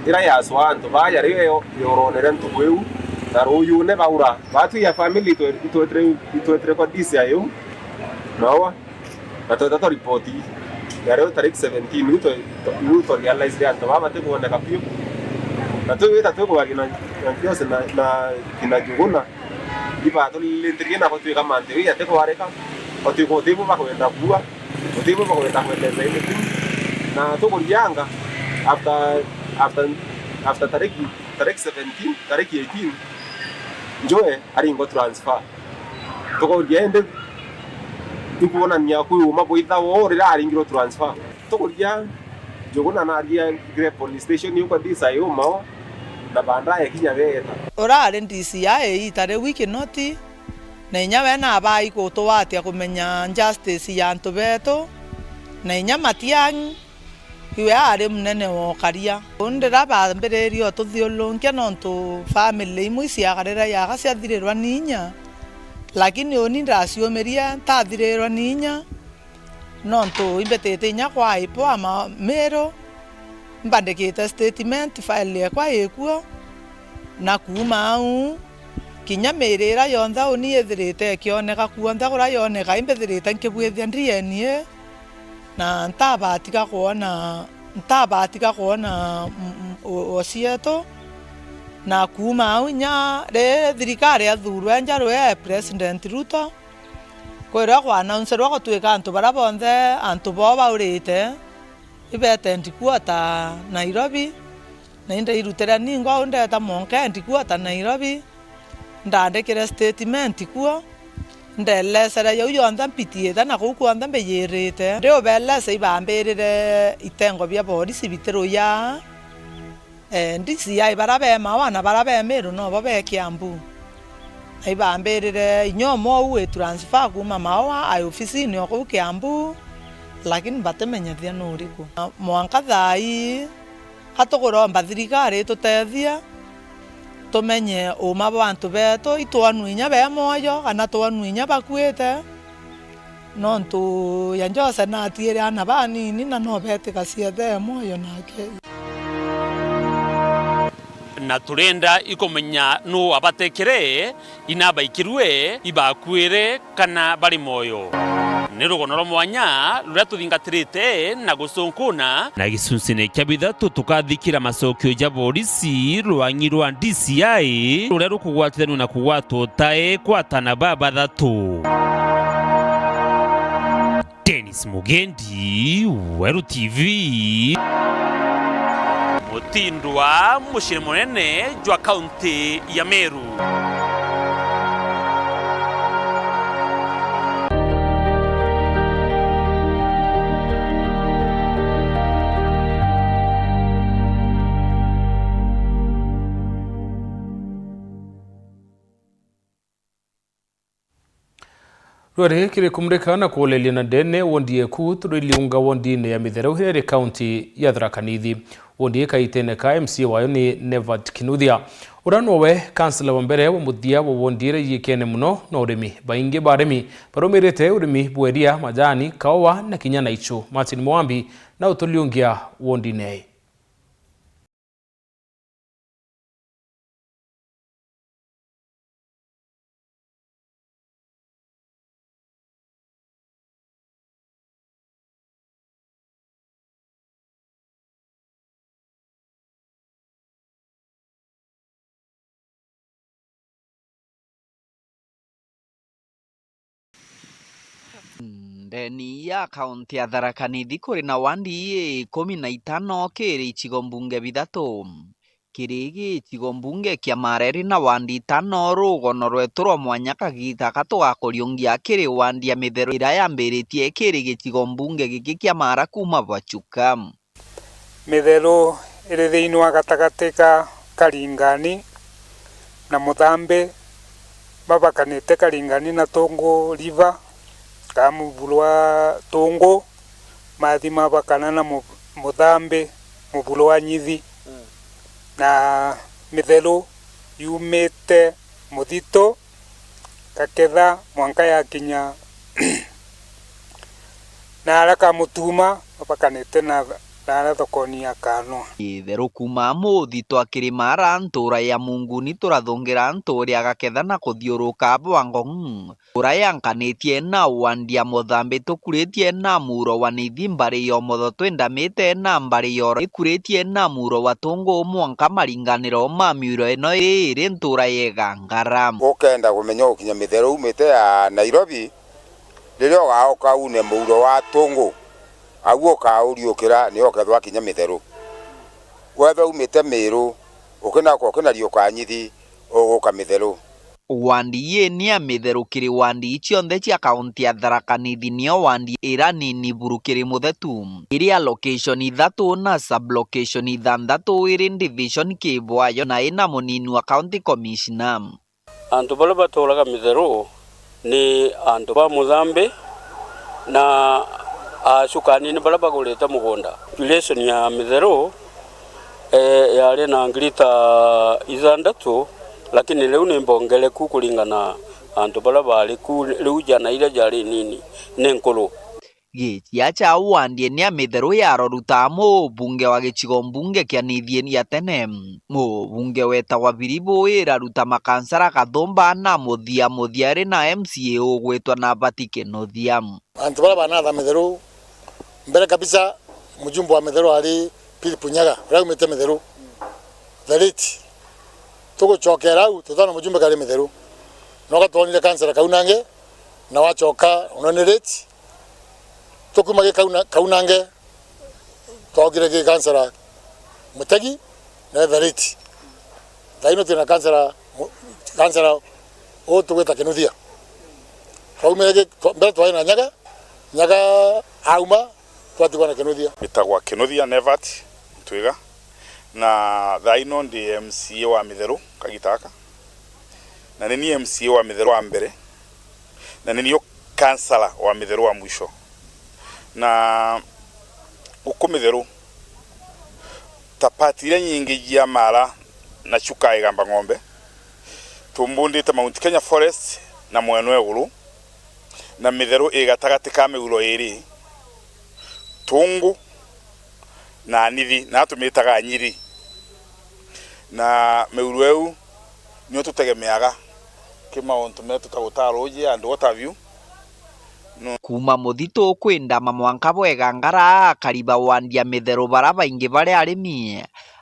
ira ya swanto baya riyo yoronere ntukweu na ruyu ne baura batu ya family itoetre kwa disi ayo nawa batoto report ya leo tarehe 17 uto realize ya ndo baba tebo na kapio na tu eta tu kwa kina kiose na kina juguna iba to lindrie na kwa kama ndio ya teko areka otu ko tebo ba kwenda kuwa tebo ba kwenda kwenda zaidi na tuko janga after tarehe 17 tarehe 18 njoe aringo transfer tuko jende tukuona nya kuyu maboitha wore aringiro transfer tuko janga jogona na aria gre police station yuko disa yuma na bandaye kinya beta orare ndisi ya itare wiki noti na inya bena abai ko to watia kumenya justice ya ntobeto na inya matiang iwe ari munene wokaria ndira bambererio tuthiulunkia nontu family imwe ciagarira yaga ciathirirwa ninya lakini oni ndaciomeria tathirirwa ninya nontu imbetete inya kwa ipo ama mero mbandikite statement file yakwa ikuo na kuma au kinya mirira yontha uni ethirite kioneka kuontha gura yoneka imbethirite nkibwithia ndienie na ntabatika kuona osieto na kuma au nya re thirikari athurwe njarwe president Ruto kwira kwa announce rwa gutwika antu bara bonthe antu bo baurite ibete ndikuota Nairobi na inde irutera ningo ndeta monke ndikuota Nairobi ndandikire statement kuo ndelesera yo yontha mpitieta na kukuontha mbeyirite ndio belese ibambirire itengo bya polisi bitero ya ndisi ya barabe mawana barabe meru no babe Kiambu ibambirire inyomo uwe transfer kuma mawa ai ofisini oko Kiambu lakini batemenyethia nuriku mwanka thai hatuguromba thirikari tutethia tumenye uma bantu beto itwanuinya be moyo kana twanuinya bakwete nontu ya Jose na atiere ana banini na no bete kasiethe moyo nake na turenda ikomenya no abatekere inabaikirwe ibakwire kana bari moyo ni rugono rwa mwanya ruria tuthingatirite na gucunkuna na gicunci-ini kia bithatu tukathikira macokio ja borisi rwangi rwa DCI ruria rukugwatithanio na kugwatwo utae kwatana baba thatu. Dennis Mugendi, Weru TV, Mutindwa muciri munene jwa kaunti ya Meru. Rwari kiri kumrika na kuolelia na dene wondie ku turiliunga wondine ya mitherau here county ya Tharaka Nithi wondie kaitene ka MC wayo ni Nevat Kinuthia uranwe kansela wa mbere wa muthia wa wondire yikene muno na urimi baingi baremi baromirite urimi bweria majani kawa na kinyana icho Martin Mwambi na utuliungia wondine. Ndeni ya kaunti ya Tharaka Nithi kuri na wandi 15 kiri icigo mbunge bithatu. Kiri gicigo mbunge kia Mareri na wandi 5 rugono rwetu rwa mwanya kagita gatugakuriungia kiri wandi ya Mithero ira yambiritie kiri gicigo mbunge giki kia Mara kuma Bwachuka. Mithero iri thiini wa gatagati ka Karingani na Muthambe babakanite Karingani na Tongo River kamubulwa Tongo mathima bakana na Muthambe mubulwa Nyithi na Mithero yumite Muthito Kaketha mwanka ya kinya na araka Mutuma babakanite na thokoni ya Kanwa. Mithero kuma Muthito akiri Mara ntura ya Munguni turathungira nturi ya Gaketha na kuthiuruka Bwangong. Ntura yankanitie na wandi ya Muthambe tukuritie na muro wa Nithi mbari yo motho twendamite na mbari yo ikuritie na muro wa Tongo mwanka maringaniro ma miuro ino iri ntura yegangara. Ukenda kumenya ukinya Mithero umite ya Nairobi ririo gaoka une muro wa Tongo aguo kauriukira ni okethwa kinya Mithero wetha umite Miru ukina riuka Nyithi uguka Mithero. Wandi ye ni ya Mithero kiri wandi cionthe cia kaunti ya Tharaka Nithi nio wandi ira nini burukiri muthetu iri ya location ithatu na sub location ithanthatu iri division kibwayo na ina munini wa county commissioner. Antu bala batolaga Mithero ni antu ba Muthambe na sukani ni bala baguleta mugunda. Population ya Mithero yari na ngirita ithanthatu lakini leo ni mbongeleku kulingana antu bala bali ku leo jana ile jari nini nenkolo. Gitia cha wandi ni ya Mithero yaroruta bunge wa gicigo mbunge kia Nithi ya tene. Bunge wetagwa Biribo iraruta makansara Gathumba na Muthia ri na MCA ugwitwa na Batike Nothia. Antu bala banatha Mithero mbere kabisa mujumbe wa Mithero ari Philip Nyaga raumite Mithero thariti tugucokera u tutana mujumbe kari Mithero no gatwonire kansera Kaunange na wacoka unonireti tukumage Kaunange twogire ge kansera Mutegi na thariti thaino tina kansera o tugweta Kinuthia kaumege mbere twaina Nyaga auma twatigwa na Kinuthia bitagwa Kinuthia Nevat twiga na thaino ndi MCA wa Mithero kagitaka na nini MCA wa Mithero wa mbere na nini kansala wa Mithero wa mwisho na uko Mithero tapatire nyingi ya Mara na Chuka igamba ng'ombe tumbundite Mount Kenya Forest na Mwenwe Ulu na Mithero igatagati ka migulo iri Tungu na Nithi na tumitaga Nyiri na meurweu nio tutegemeaga kimauntu metu tagutaroje and what have you no. Kuma Muthito kwenda mamwanka bwegangara kariba wandi ya Mithero bara baingi bare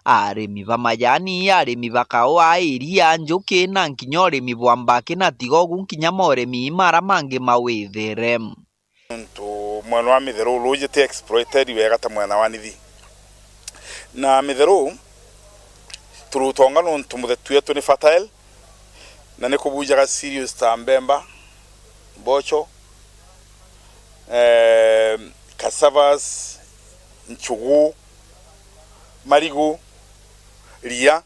arimi ba majani arimi bakawa iria njuki na nkinya urimi bwa mbaki na tigogu nkinya moremi mara mangi mawithere ntu mwana wa Mithero ruje te exploited wega ta mwana wa Nithi na Mithero turutonga ntu muthetu yetu ni fertile na ne kubujaga serious ta mbemba bocho cassavas nchugu marigu ria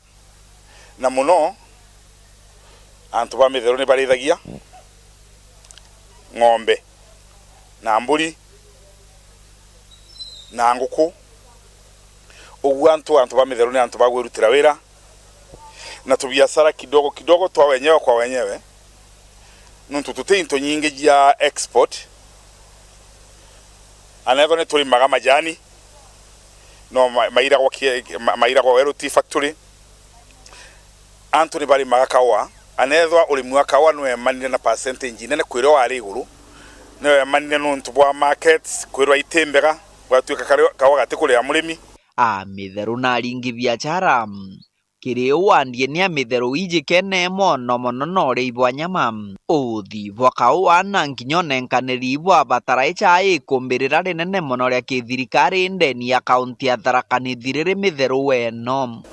na muno antu ba Mithero ni barithagia ng'ombe na mburi na nguku ugu antu ba Mithero ni antu bagwirutira wira na tubiasara kidogo twa wenyewe kwa wenyewe nuntu tuteinto nyingi ya export anetho ni turi maga majani no maira kwa wero tea factory antu ni bari maga kawa anetho urimi wa kawa no manine na percentage nene kwiro wari iguru no manine nuntu bwa markets kwiro itembega gwatuika kawa gati kuri ya murimi Mithero na ringi biashara kiri wandie ni mithero ijikene mono mono no ri ibwanyama uthi bwakau wana nkinyo bwa bataraicha ikumbirira rinene mono ria kithirikari ndeni ya kaunti ya Tharaka Nithi riri mithero weno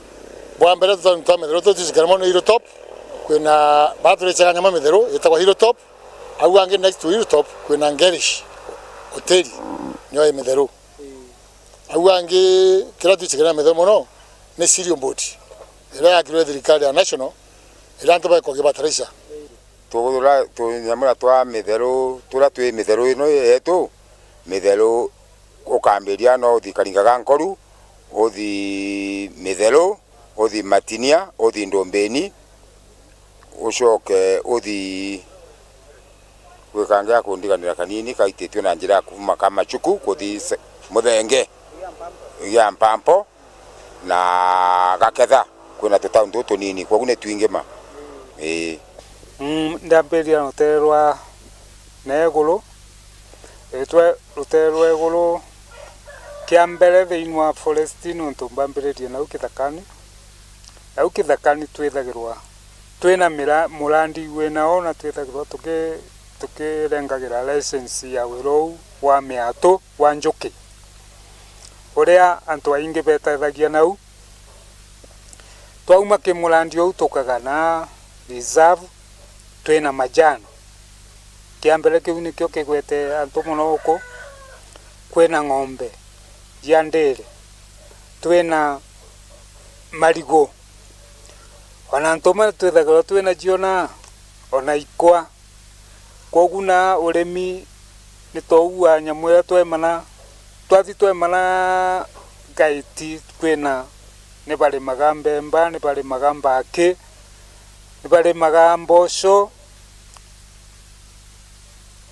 bwa mbere twa mithero tucikara mono Hilltop kwina baturaicha nyama mithero itagwa Hilltop au ange next to Hilltop kwina Ngerish hoteli nyo mithero au ange kira tucikara mithero mono ni Sirion Board ira yakirwe thirikari ya national ira ntoba ko gibataraicha tugura tunyamura twa mithero tura twi mithero ino yetu mithero ukambiria no thikaringaga nkoru uthi mithero uthi Matinia uthi Ndombeni ucoke uthi gwikanga kundiganira kanini kaititio na njira kuma Kamachuku kuthi Muthenge ya Mpampo na Gaketha kwina tutaundu tunini kwa gune twingema ndambiria ruterwa negulu etwe ruterwa egulu kia mbere thiini wa forest nuntu mbambiririe nau kithakani twithagirwa twina murandi wina ona twithagirwa tukirengagira license ya wirou wa miatu wa njuki uria antu aingi betethagia nau twauma kimurandi ou tukaga na reserve twina majano kia mbere kiu nikio kigwete antu muno uku kwina ng'ombe ya ndere twina marigo ona ntoma twithagirwa twina jiona ona ikwa koguna urimi nitoua nyamu ya twemana gaiti kwina ni bali magambemba ni bali magambaki ni bali magamboco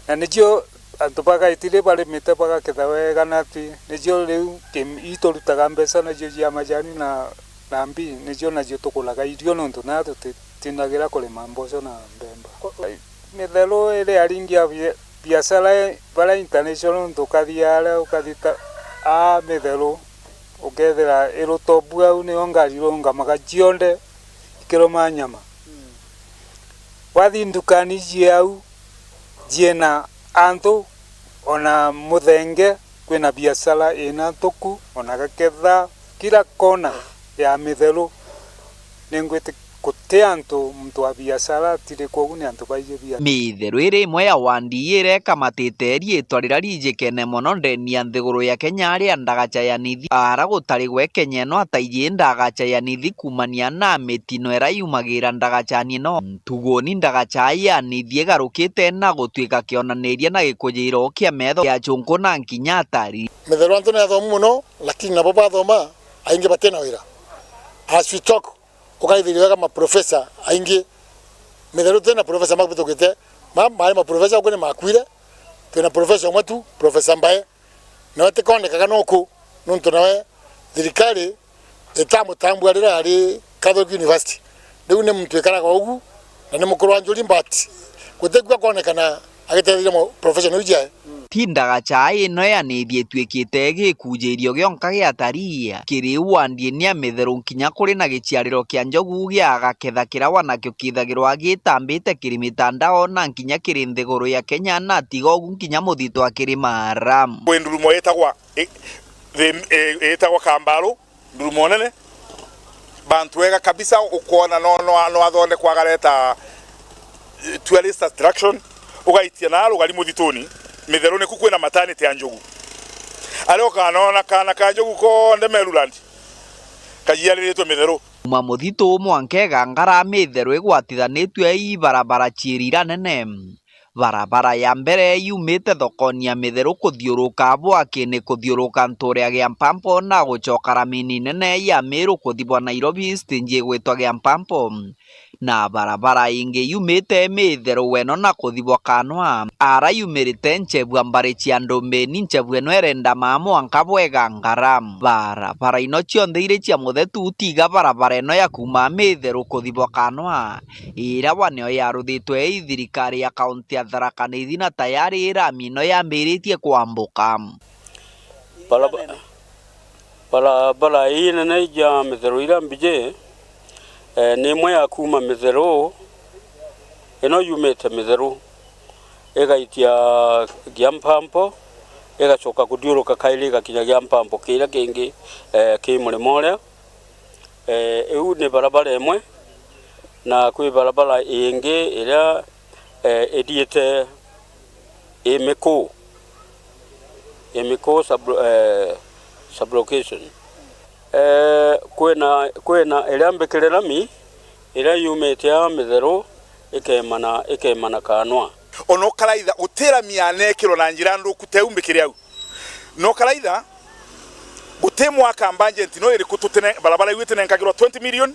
na nijio antu bagaitire bali mite bagaketha wega nati nijio riu itorutaga mbeca najio jia majani na mbi nijio najio tukulaga irio nontu na tutinagira kulima mboco na mbemba mithero iri aringia biashara bara international tukathiara ukathita mithero ukethera irutobu au ni ongarirunga magajionde ikiroma nyama wathi ndukani jiau jiena antu ona Muthenge kwina biashara ina tuku ona Gaketha kila kona ya mithero ningwite kutia antu mtu wa biashara tire koguni antu baije bia mithero iri imwe ya wandi ireka matete rietwa rira rijikene mono ndeni ya nthiguru ya Kenya aria Ndagacha ya Nithi ara gutari gwekenya no ataije Ndagacha ya Nithi kumania na mitino era yumagira Ndagacha no tugoni Ndagacha ya Nithi egarukite na gutwika kionaniria na gikujiro kia metho ya chunko na nkinya atari mithero antu na thomu muno lakini nabo bathoma aingi batena wira as we talk ukaithiriwa kama professor aingi mithero tena professor makubitugite mari ma professor ukone makwire tena professor mwatu professor Mbae na wete konekaga noku nuntu nawe thirikari etamutambu arira ari Catholic University riu ni muntu ikaraga ugu na ni mukuru wa njuri mbati gutegwa konekana agitetheria professor ujia Ndagacha ino ya Nithi etwikite gikujirio gionka gia taria kiri wandie ni mithero nkinya kuri na giciariro kia njogu gia Gaketha kirawa nakio kithagirwa gitambite kiri mitandao na nkinya kiri nthiguru ya Kenya na tiga ugu nkinya muthito akiri Maram ndurumo etagwa Kambaru ndurumo nene bantu wega kabisa ukona no athonde kwagareta tourist attraction ugaitia nalo gali muthituni mithero ni kukwina maternity ya njogu ari ukanona kana ka njogu konde Meruland kajiariritwe mithero uma muthito mwankega ngara mithero igwatithanitwe i barabara chirira nene barabara ya mbere yumite thokoni ya mithero kuthiuruka Bwaki ni kuthiuruka nturia gia Mpampo na gucoka ramini nene ya Meru kuthibwa Nairobi stinji gwitwa gia Mpampo na barabara ingi yumite mithero weno na kuthibwa Kanwa ara yumirite Nchebwa mbari cia Ndombeni Nchebwa eno erenda Mwanka Bwega Ngara barabara ino cionthe iri cia muthetu tiga barabara eno ya kuma mithero kuthibwa Kanwa ira waneo yaruthitwe i thirikari ya kaunti ya Tharaka Nithi na tayari irami ino yambiritie kwambuka barabara hii nene ya mithero ira mbije nä ĩmwe ya kuma mĩtherũ ĩno yumĩte mĩtherũ ĩgaitia gĩa mpampo ĩgacoka gũthiũrũka kairĩ ĩgakinya gĩa mpampo kĩrĩa kĩngĩ kĩ mũrĩmo ũrĩa ĩu nĩ barabara ĩmwe na kwĩ barabara ĩngĩ ĩrĩa ĩthiĩte ĩmĩkũ sublocation kwĩna ĩrĩa mbĩkĩre rami ĩrĩa yumĩte ya mĩtherũ ĩkemana kanwa ono karaitha gutira mianekiro na njira nduku teumbikire au no karaitha gutemwa ka budget no iri kututene barabara yiwite nenkagirwa 20 million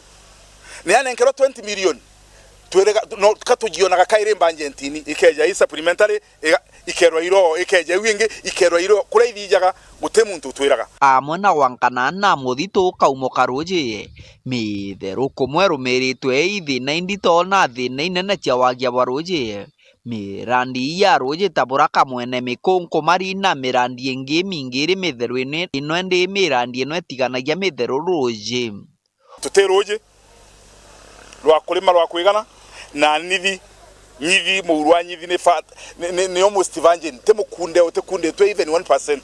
ne yanenkero 20 million twere no katujiona gakaire budget ni ikeja i supplementary ikerwa iro ikeja wingi ikerwa iro kureithijaga gutemuntu twiraga amwe na wankana na muthito kaumo karoje mĩtherũ kũmwe rũmĩrĩtwe ithina indito na thina inene cia wagia wa roje mirandi ya roje tabora kamwene mikonko marina mirandi enge mingiri mĩtherũ ino ndi mirandi ino etiganagia mĩtherũ roje tute roje rwa kulima rwa kwigana na nithi muurwa nyithi ni almost evangelist temukunde utekunde to even 1%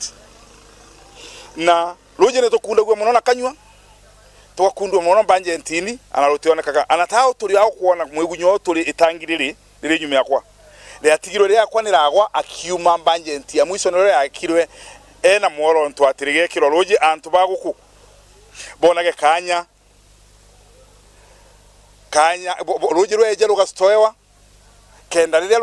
na roje ne tokunda gwe munona kanywa twakundwa muno banjentini anarotionekaga anatao turi aho kuona mwegunyo turi itangiriri riri nyuma yakwa yatigiro ria kwa niragwa akiuma banjenti ya mwiso nore akirwe ena mworo ntu atirige kiro roje antu baguku bonage kanya roje rweje rugastoewa kenda rire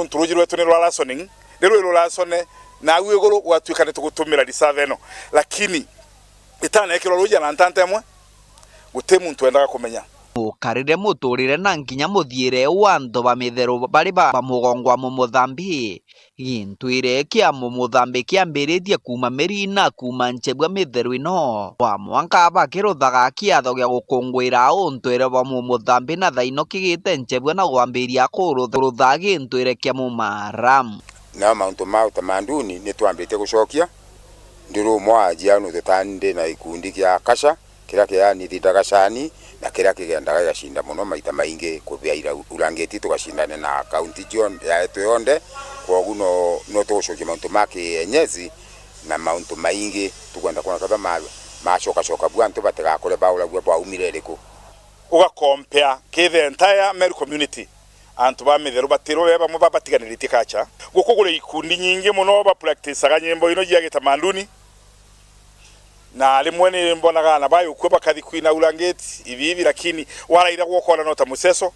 ntu roje rwetu ni rwalasoning rero rwalasone na wigoro watwikane tugutumira reserve eno lakini itana ekiro roje na ntantemwe gutemuntu endaga kumenya ukarire muturire na nginya muthiire wa ndoba mĩtherũ bari ba mugongwa mu Mozambique gintwire kia mu Mozambique kiambiritie kuma Merina kuma nchebwa mĩtherũ ino wa mwanka bakiruthaga kiatho gĩa gũkũngũĩra ũntwire wa mu Mozambique na thaino kigite nchebwa na gwambiria kũrutha gintwire kia mu Maram na mauntu mau tamanduni ni twambite gucokia ndiru mwaji anu tutande na ikundi kia kasha kira kia ni thindagacani na kira kigendaga gashinda muno maita maingi kubia urangeti tugashindane na county John ya tuyonde kwogu no tucokia mauntu make enyezi na mauntu maingi tukwenda kuona kaba macoka bwantu batigakore baula gwa baumire riku uga compare ke the entire Meru community antu ba mĩtherũ batiro beba mu babatiganirite kacha gukugure ikundi nyingi muno ba practice aga nyimbo ino jia gitamanduni na rimwe ni mbonaga na bayo kuba kathi kwina urangeti ivi lakini waraira gwokora no ta museso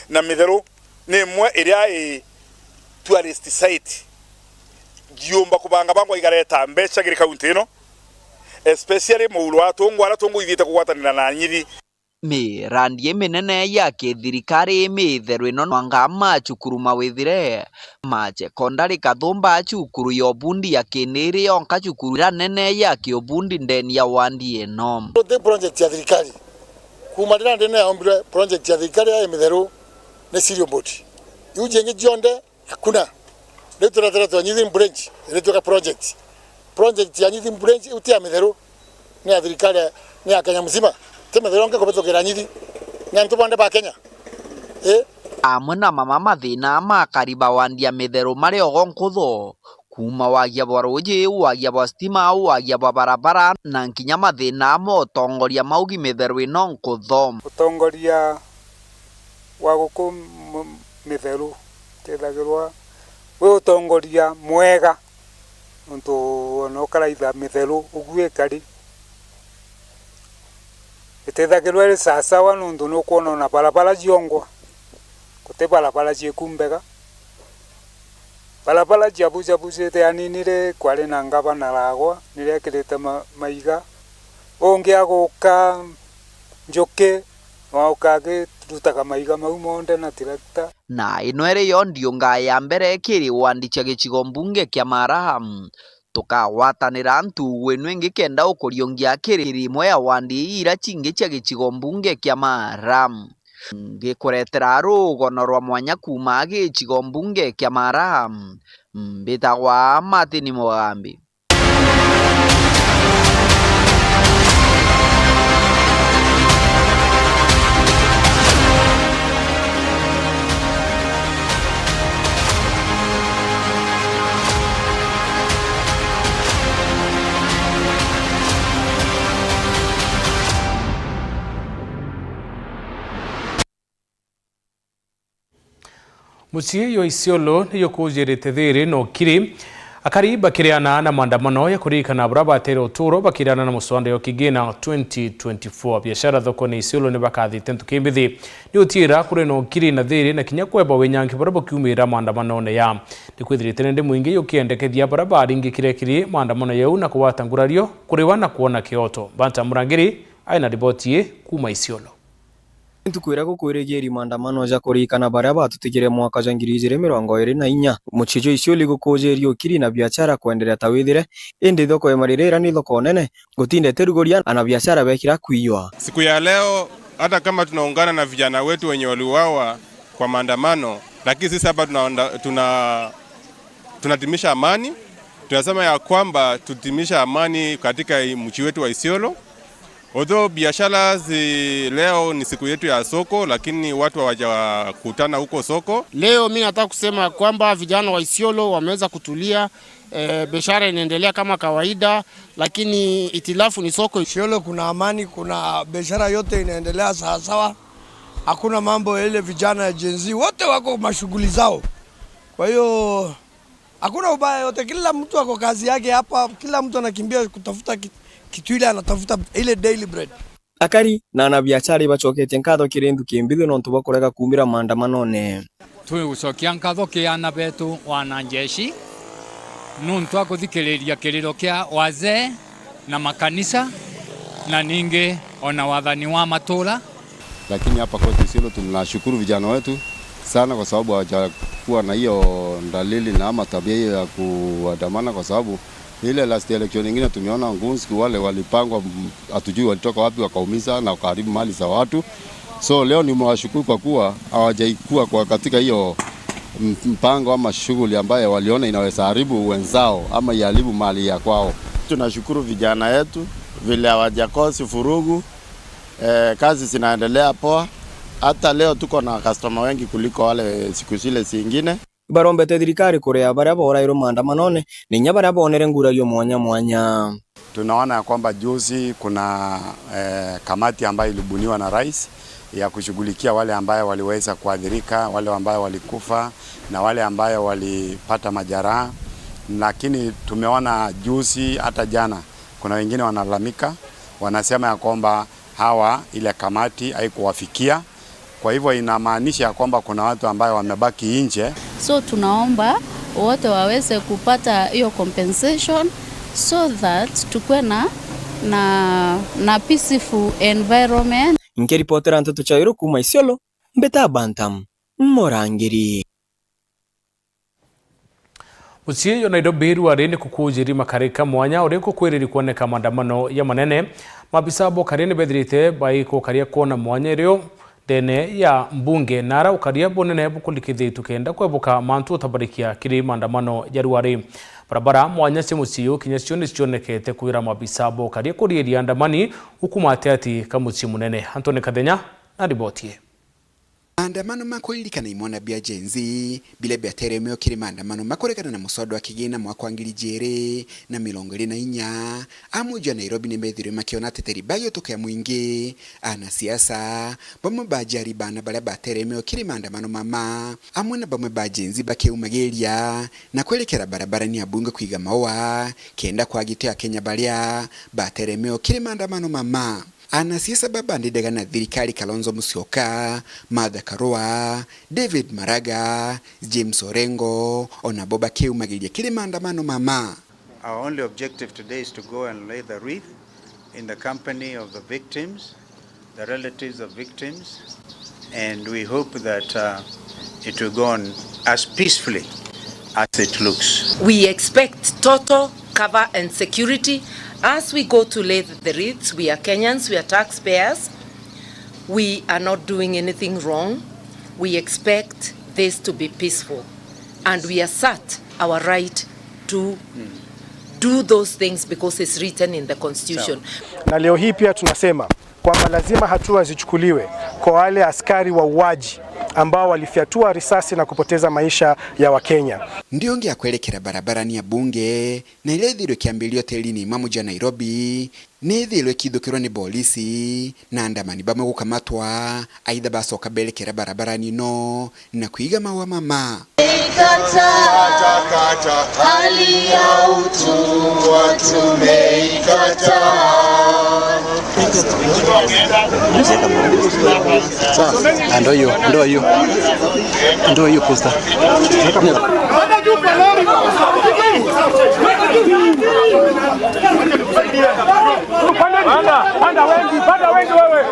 na mĩtherũ ni mwe iria tourist site giomba kubanga bangwa igareta mbecha giri kaunti ino especially mu Rwatungu ara tungu ithite kugwatanira na nyithi mirandi minene ya kithirikari mĩtherũ ino nwanga macukuru mawithire mache kondari kathumba cukuru ya Obundi ya kiniri yonka cukuru ya nene ya Obundi ndeni ya wandi eno project ya thirikari kumadira ndene ya ombire project ya thirikari ya mĩtherũ ne sirio boti yujenge jonde hakuna letura twa nyithi branch letura project ya nyithi branch utia mĩtherũ ni ya thirikari ni ya Kenya mzima temethero nke kubetokera nyithi nyantu bande ba Kenya amwe na mama mathina makariba wandia mĩtherũ mari ogonkutho kuma wagia bwa roje wagia bwa stima wagia bwa barabara na nginya mathina motongoria maugi mĩtherũ ino nkutho utongoria wa guku mĩtherũ tethagirwa we utongoria mwega ntu no karaitha mĩtherũ uguikari itethagirwa ri sasawa nundu nukuona na barabara jiongwa kute barabara jikumbega barabara jabucite aninire kwari na ngaba na ragwa nirekirite maiga ungi aguka njuki waukage rutaga maiga mau monde na tractor na ino ere yo ndio ngaya mbere kiri wandicha gicigo mbunge kia Maraham tukagwatanira ntu wenu ngikenda ukuriongia kiri imwe ya wandi ira chingi cia gicigo mbunge kia Maram ngikuretera rugono rwa mwanya kuma gicigo mbunge kia Maram mbitagwa Martin Mugambi. Muciĩ yo Isiolo niyo kũnjĩrĩte thĩrĩ no kiri akari bakiriana na maandamano ya kuririkana bũrĩa batere ũtũũro bakiriana na mũswanda wa kĩgĩna 2024. Biashara thoko-inĩ Isiolo nĩ bakathĩte ntukĩmbithi nĩ ũtira kũrĩ no kiri na thĩrĩ na kinya kweba wenyangi bũrĩa bakiumĩra maandamano-inĩ ya nĩ kwĩthirĩte nĩ mũingĩ ũkĩendekethia bũrĩa baringĩkire kiri maandamano yau na kũwata ngurario kũrĩwa na kuona kĩoto. Banta Mũrangĩri aina riboti kuma Isiolo. Ntukwira gukwirigiri maandamano ja kurikana baria batutikire mwaka ja 2024 mucijo Isiolo gukujerio kiri na biashara kuendelea tawithire indi thoko ya maririra ni thoko nene gutinde terugoria ana biashara bekira kuiywa. Siku ya leo hata kama tunaungana na vijana wetu wenye waliuawa kwa maandamano, lakini sisi hapa tunatimisha amani. Tunasema ya kwamba tutimisha amani katika mji wetu wa Isiolo. Although biashara leo ni siku yetu ya soko, lakini watu hawajakutana huko soko. Leo mimi nataka kusema kwamba vijana wa Isiolo wameweza kutulia, biashara inaendelea kama kawaida, lakini itilafu ni soko. Isiolo kuna amani, kuna biashara yote inaendelea sawa. Hakuna mambo ile vijana ya Gen Z wote wako mashughuli zao. Kwa hiyo hakuna ubaya yote, kila mtu ako kazi yake hapa, kila mtu anakimbia kutafuta kitu ile anatafuta ile daily bread. Akari na anabiachari bachokete nkatho kirindu kimbitho no ntuba kurega kumira maandamano ne. Tugucokia nkatho kiana betu wananjeshi nuntu akuthikiriria kiriro kia wazee na makanisa na ninge ona wathani wa matura. Lakini hapa kwetu Isiolo tunashukuru vijana wetu sana kwa sababu hawajakuwa na hiyo dalili na ama tabia hiyo ya kuandamana, kwa sababu ile last election nyingine tumeona ngunzi wale walipangwa hatujui walitoka wapi wakaumiza na wakaharibu mali za watu. So leo nimewashukuru kwa kuwa hawajaikuwa kwa katika hiyo mpango ama shughuli ambayo waliona inaweza haribu wenzao ama iharibu mali ya kwao. Tunashukuru vijana yetu vile hawajakosi furugu, kazi zinaendelea poa. Hata leo tuko na customer wengi kuliko wale siku zile zingine. Barombete thirikari kurea baria borairo maandamanone ninya baria bonere ngurario mwanya. Tunaona ya kwamba juzi kuna kamati ambayo ilibuniwa na rais ya kushughulikia wale ambao waliweza kuadhirika, wale ambao walikufa na wale ambao walipata majeraha. Lakini tumeona juzi hata jana kuna wengine wanalalamika, wanasema ya kwamba hawa ile kamati haikuwafikia. Kwa hivyo inamaanisha kwamba kuna watu ambao wamebaki nje. So tunaomba wote waweze kupata hiyo compensation so that tukue na peaceful environment. Nkiripotera ntutu chairo kuma Isiolo, Mbeta Bantam Mũrangĩri. Muciĩ yo Nairobi rwarĩ kũkũnjĩri makarĩka mwanya ũrĩ kũkwĩrĩri kuoneka maandamano ya manene mabisa bokari nĩ bethirĩte baiko karia kuona mwanya rĩo dene ya mbunge nara ukaria bonene bukulikithi tukenda kwebuka mantu tabarikia kiri maandamano ya rwari barabara mwanya cimuciyo kinyasyo nicionekete kwira mabisa bokari kurieria andamani hukumate ati kamuci munene. Antoni Kathenya na ribotie. Maandamano makuririkana imwana bia Gen Z bile bia teremeo kiri maandamano makurekana na muswada wa kigina mwaka wa 2024 amuja Nairobi nimethire makiona teteri bayo toka mwingi ana siasa bamwe bajari bana bale bateremeo kiri maandamano mama amwe bamwe ba Gen Z bakeumageria na kwelekera barabara ni abunge kwiga mawa kenda kwa gitea Kenya balia bateremeo kiri maandamano mama. Anasiasa babandidega na thirikari Kalonzo Musyoka, Martha Karua, David Maraga, James Orengo, ona boba keumagiria kiri maandamano mama. Our only objective today is to go and lay the wreath in the company of the victims, the relatives of victims, and we hope that it will go on as peacefully as it looks. We expect total cover and security. As we go to lay the wreaths, we are Kenyans, we are taxpayers. We are not doing anything wrong. We expect this to be peaceful. And we assert our right to do those things because it's written in the Constitution. Na leo hii pia tunasema kwamba lazima hatua zichukuliwe kwa wale askari wauaji ambao walifyatua risasi na kupoteza maisha ya Wakenya. Ndio ngia kuelekera barabarani ya bunge na ile thiro kiambilio telini mamuja Nairobi ni thiro kidhukirwa ni polisi na andamani bamwe gukamatwa aidha basoka belekera barabarani no na kuiga mawa mama hali ya utumwa tumeikata. Ndio hiyo posta. Panda wengi wewe.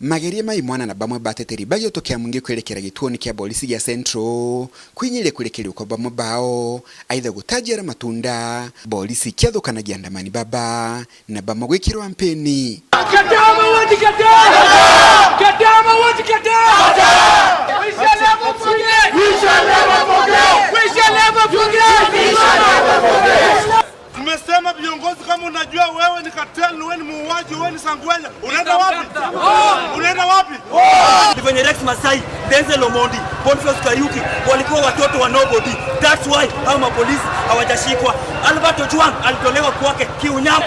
Mageria maimwana na bamwe bateteri bagyo tokea mungi kwelekera gituoni kia polisi ya Central kwinyire kulekeri uko bamwe bao aidha gutajira matunda polisi kyathukana giandamani baba na bamwe gwikirwa mpeni Kadama wati kadama! Kadama wati kadama! We shall never forget! We shall never forget! We shall never forget! We shall never forget! Tumesema viongozi, kama unajua wewe ni cartel, wewe ni muuaji, wewe ni sangwenya, unaenda wapi? Unaenda wapi? Venye Rex Masai, Denzel Omondi, Boniface Kariuki walikuwa watoto wa nobody. That's why hao polisi hawajashikwa. Albert Ojwang alitolewa kwake kiunyama.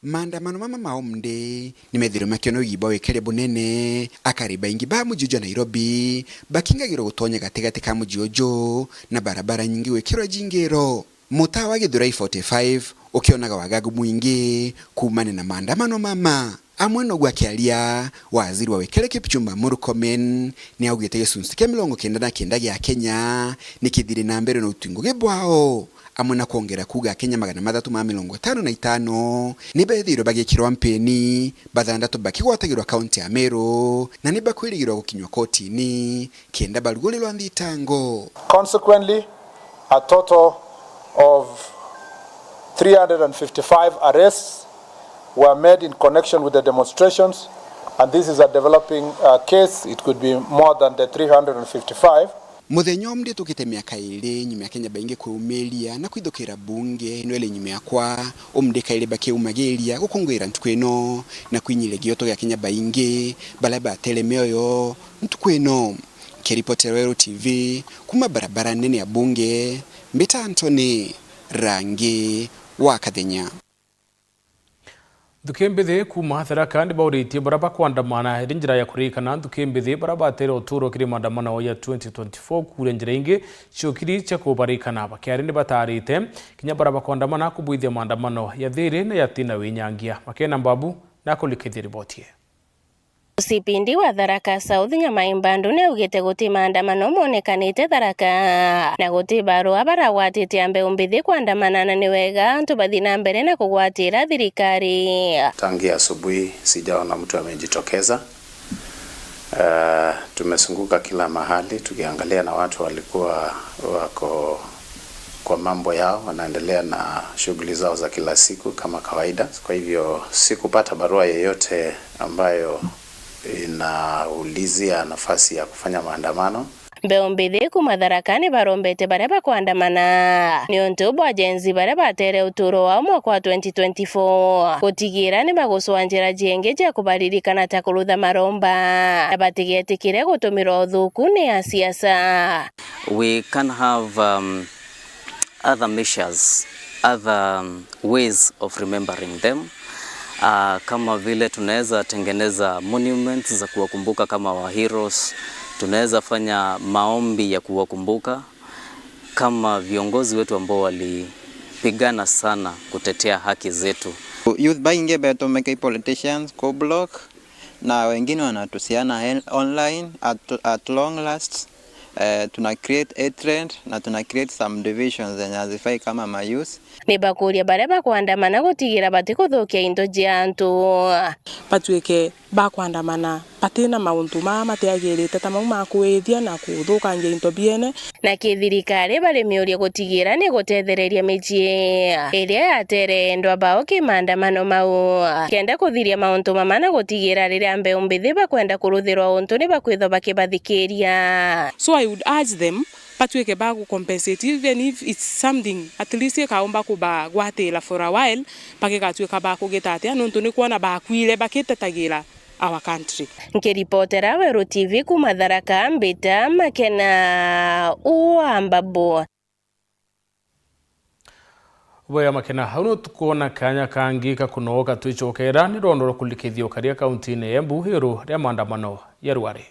Maandamano mama maomde nimethiro makiono yiba wekere bunene akariba ingi ba mujujo Nairobi bakingagiro gutonya gategate ka mujojo na barabara nyingi wekero jingero mutawa githurai 45 ukionaga wagagu mwingi kumane na maandamano mama amweno gwa kialia waziri wa wekere Kipchumba Murkomen ni augite gesunsike 99 gya Kenya nikithire na mbere no utingo gebwao amuna kuongera kuga Kenya 355 nibethiro bagikirwa mpeni bathandatu bakigwatagirwa kaunti ya Meru na nibakwirigirwa gukinywa kotini kenda barugulirwa ndhitango. Consequently, a total of 355 arrests were made in connection with the demonstrations, and this is a developing case. It could be more than the 355. Muthenya omde tukite miaka ile nyuma Kenya bainge kuumelia na kwithokera bunge inwele nyuma yakwa omde kaile bake umageria gukongwera ntukweno na kwinyile gioto ya Kenya bainge balaba telemeyo ntukweno Keripotero TV kuma barabara nene ya bunge Mbita Anthony Rangi wa Kathenya. Dukembethe kuma Tharaka ndi bauritie baraba kwandamana hedi njira ya kurikana dukembethe baraba tere oturo kiri maandamano ya 2024 kure njira ingi chokiri cha kubarikana bakiari ndi batarite kinya baraba kwandamana kubuithia maandamano ya thiri na yatina winyangia makena mbabu na kulikithia ripotie. Usipindi wa Tharaka South Nyamaimbandu ne ugite guti maandamano monekanite Tharaka na guti barua barawatite ambe umbithi kwandamana na ni wega antu bathi na mbere na kugwatira thirikari. Tangia asubuhi sijaona mtu amejitokeza. Tumesunguka kila mahali tukiangalia na watu walikuwa wako kwa mambo yao, wanaendelea na shughuli zao za kila siku kama kawaida. Kwa hivyo sikupata barua yeyote ambayo inaulizia nafasi ya kufanya maandamano. Beombithi kuma Tharakani barombete bareba kwandamana ni onto bwa jenzi bareba tere uturo wa mwaka wa 2024 gutigira ni baguswanjira jenge ja kubaririkana ta kurutha maromba abatigetikire gutumira uthuku ni ya siasa. We can have other measures, other ways of remembering them. Kama vile tunaweza tengeneza monuments za kuwakumbuka kama wa heroes, tunaweza fanya maombi ya kuwakumbuka kama viongozi wetu ambao walipigana sana kutetea haki zetu. Youth bainge beto make politicians co block na wengine wanatusiana online at long last. Tuna create a trend na tuna create some divisions zenye hazifai kama mayus. Ni bakuria bareba kwandamana gutigira bati kuthukia indo jia antu. Patuike ba kwandamana patina mauntu mateagirite ta mau makwithia na kuthukangia into biene na kithirikari bari miuria gutigira ni gutethereria mijie iria yatere ndwa bao kimandamano mau kenda kuthiria mauntu mamana gutigira riria mbeu mbithi bakwenda kuruthirwa untu ni bakwitho bakibathikiria. So I would urge them patweke ba ku compensate even if it's something at least kaomba kuba gwatela for a while pakikatweka ba kugitatia nuntu ni kuona ba kwire bakitetagira our country. Nkiripotera Weru TV kuma Tharaka Mbita Makena Uambabo. Boya Makena hauno tukuona kanya kangi kakunoka tuichokera ni rondoro kulikithio karia kaunti ne Embu hiru ria maandamano ya Ruare.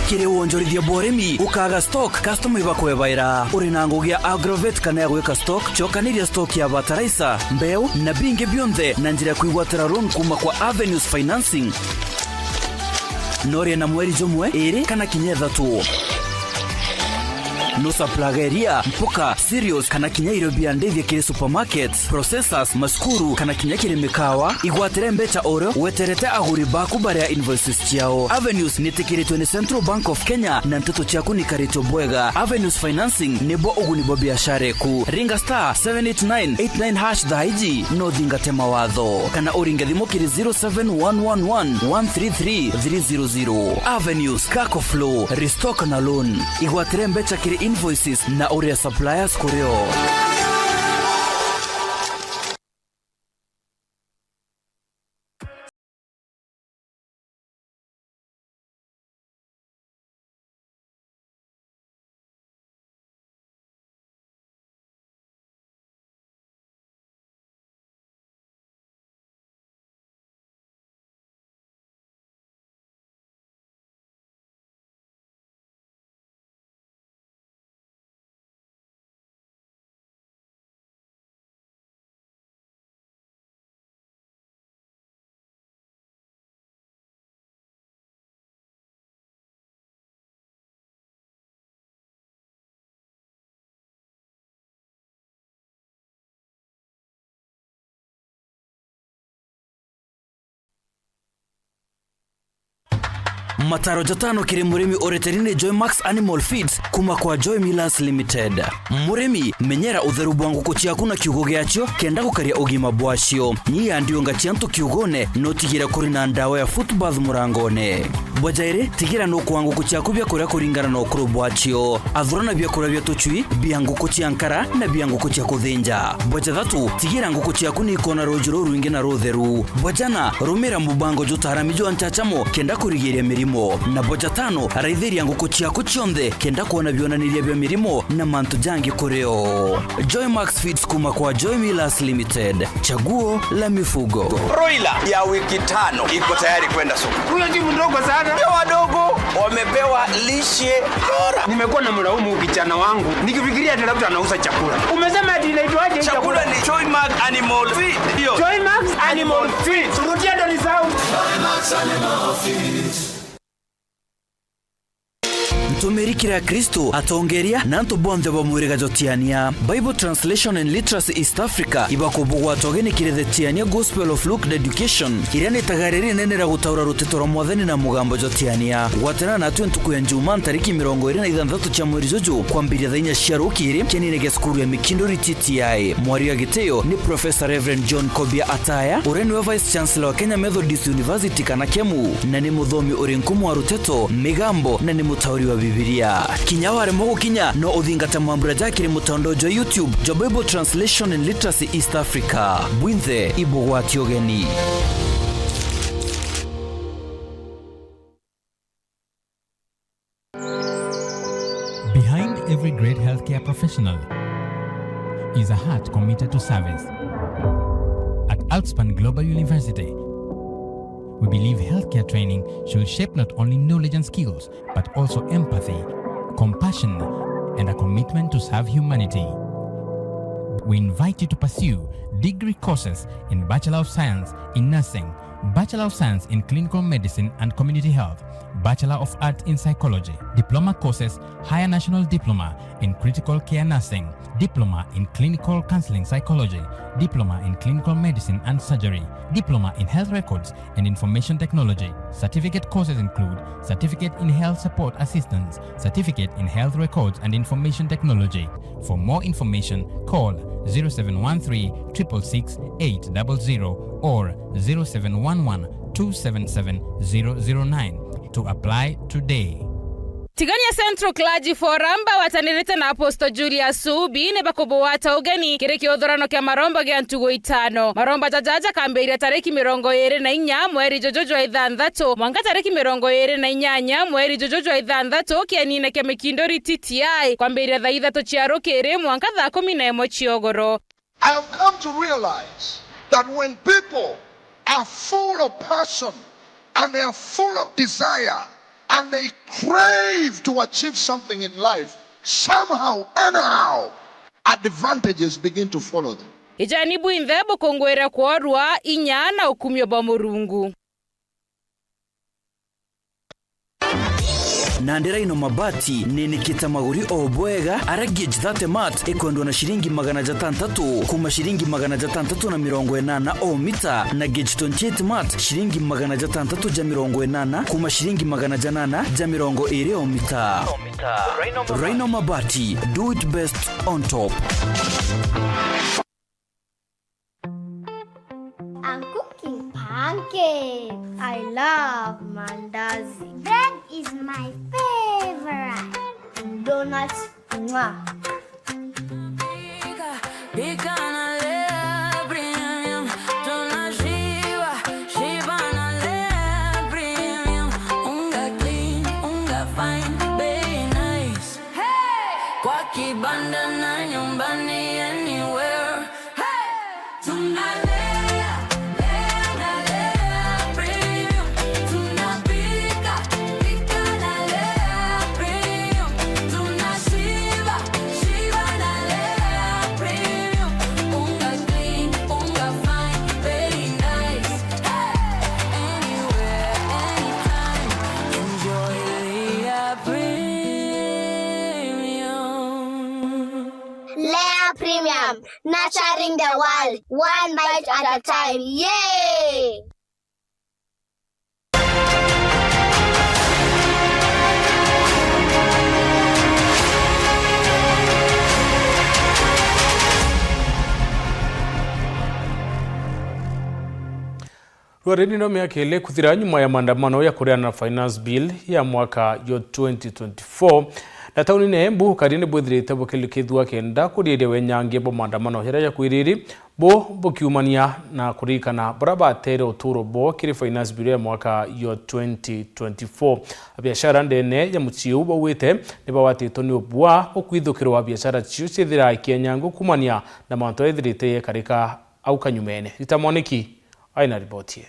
Kire wonjorithia boremi ukaga stock customer bakwebaira uri na ngugia Agrovet kana yagweka stock chokaniria stock ya bataraisa mbeu na binge bionthe na njira kuigwatira loan kuma kwa Avenues Financing nori na mweri jomwe iri kana kinyetha tu no saplageria mpoka cereals kana kinyairo biandevya kile supermarkets processors maskuru kana kinyakire mikawa igwatire mbecha oro weterete aguri baku bare invoices ciao. Avenues nitikiritwe ni Central Bank of Kenya na ntoto chaku ni karito bwega. Avenues Financing nebo oguni bo biashara ku ringa star 78989 hash dhaiji no dinga tema wadho kana oringa thimo kiri 0711133300. Avenues Kako Flow restock na loan igwatire mbecha kiri invoices na ore suppliers koreo. Mataro jatano kiri murimi oreterine Joy Max Animal Feeds kuma kwa Joy Millers Limited. Murimi menyera utheru bwangu kuchia kuna kiugo giacho kenda gukaria ugima bwacio. Nyi andio ngachianto kiugone no tigira kuri na ndawa ya footbath murangone. Bwajaire tigira no kwangu kuchia kubya kuria kuringana no kuru bwacio. Athurana bya kuria bya tuchui biangu kuchia nkara na biangu kuchia kuthinja. Bwajadatu tigira nguku kuchia kuni ikona rojuro ruingi na rotheru. Bwajana rumira mubango jotaramijo anchachamo kenda kurigiria mirimo. Na boja tano raidhiri nguku chiako chionde kenda kuona bionaniria bya mirimo na mantu jangi koreo. Joy Max Feeds kuma kwa Joy Millers Limited, chaguo la mifugo. Broiler ya wiki 5 iko tayari kwenda soko. Huyo timu ndogo sana. Ndio wadogo wamepewa lishe bora. Nimekuwa na mlaumu kijana wangu nikifikiria ati labda anauza chakula. Umesema ati inaitwaje chakula? Ni Joy Max Animal Feed. Ndio. Joy Max Animal Feed. Turudia ndo ni sawa. Joy Max Animal Feed. Ntumirikira Kristo atongeria na ntubonthe bamwiriga jotiania. Bible Translation and Literacy East Africa ibakubugwa togeni kirethe tiania Gospel of Luke Education kirene tagariri nenera gutaura rutito mwathani na mugambo jotiania. Gwatana na 20 ya Juma tariki 26 cha mweri jojo kwambiria thainya ciarukiri kenine ge skuru ya Mikindori TTI. Mwari agiteo ni Professor Reverend John Kobia Ataya ureni wa Vice Chancellor wa Kenya Methodist University kana Kemu na ni muthomi urinkumu wa ruteto migambo na ni mutauri wa Biblia. Kinyaware mogo kinya no uthingata mwambura jakiri mutando jo YouTube jo Bible Translation and Literacy East Africa. Bwinthe ibugwa tiogeni. Behind every great healthcare professional is a heart committed to service. At Outspan Global University. We believe healthcare training should shape not only knowledge and skills, but also empathy, compassion, and a commitment to serve humanity. We invite you to pursue degree courses in Bachelor of Science in Nursing, Bachelor of Science in Clinical Medicine and Community Health, Bachelor of Arts in Psychology, Diploma courses, Higher National Diploma in Critical Care Nursing, Diploma in Clinical Counseling Psychology, Diploma in Clinical Medicine and Surgery, Diploma in Health Records and Information Technology. Certificate courses include Certificate in Health Support Assistance, Certificate in Health Records and Information Technology. For more information, call 0713 666 800 or 0711 277 009 to apply today. Tigania Central Clergy Forum bawatanirite na Apostle Julius Subi ne bakobowata ugeni kireki odorano kya maromba gya ntugo itano maromba jajaja kambeira tariki 24 mweri jojojo 6 mwanga tariki 24 mweri jojojo 6 kyanine kya mikindori TTI kwambeira thaitha to chiaro kere mwanga 11 chiogoro. I have come to realize that when people are full of passion and they are full of desire and they crave to achieve something in life, somehow, anyhow, advantages begin to follow them. Ijanibu indhebo kongwera kuorwa inyana ukumyo bamurungu. Nandera ino mabati nenikita maguri obwega aragage 30 mat ekondwa na shilingi 600 kuma shilingi 680 o mita na gauge 28 mat shilingi 680 kuma shilingi 820 o mita. Rhino mabati, do it best on top. I'm cooking pancakes. I love mandazi. Bread is my favorite. Donuts, mwah. Nurturing the world, one bite at a time. Yay! Rwareni no miakele kuthira nyuma ya maandamano ya kureana finance bill ya mwaka yo 2024. Na tauni ne Embu karine bwithirite bukilukithwa kenda kuriire wenyangie bo maandamano hera ya kwiriri bo bukiumania na kurikana baraba tere uturo bo kiri finance bill ya mwaka yo 2024. Biashara ndene ya muchiu bo wite ne bawatito ni obwa okwithukirwa biashara chiu chithira Kenya kumania na manto ethirite karika au kanyumene. Ritamoneki aina ribotie.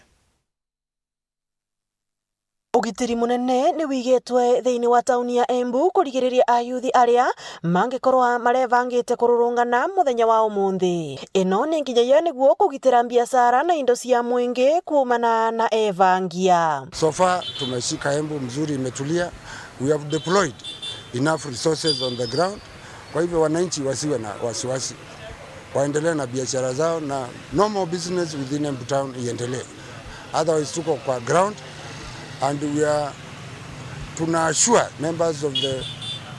Ugitiri munene ni wigetwe thiini wa tauni ya Embu kurigiriria ayuthi aria mangikorwa marevangite kururungana muthenya wa umuthi. Ino ni nginya niguo kugitira biashara na indo cia mwingi kumana na evangia. So far tumeshika Embu mzuri, imetulia. We have deployed enough resources on the ground. Kwa hivyo wananchi wasiwe na wasiwasi, waendelee na biashara zao na normal business within Embu town iendelee. Otherwise tuko kwa ground and we are assure members of the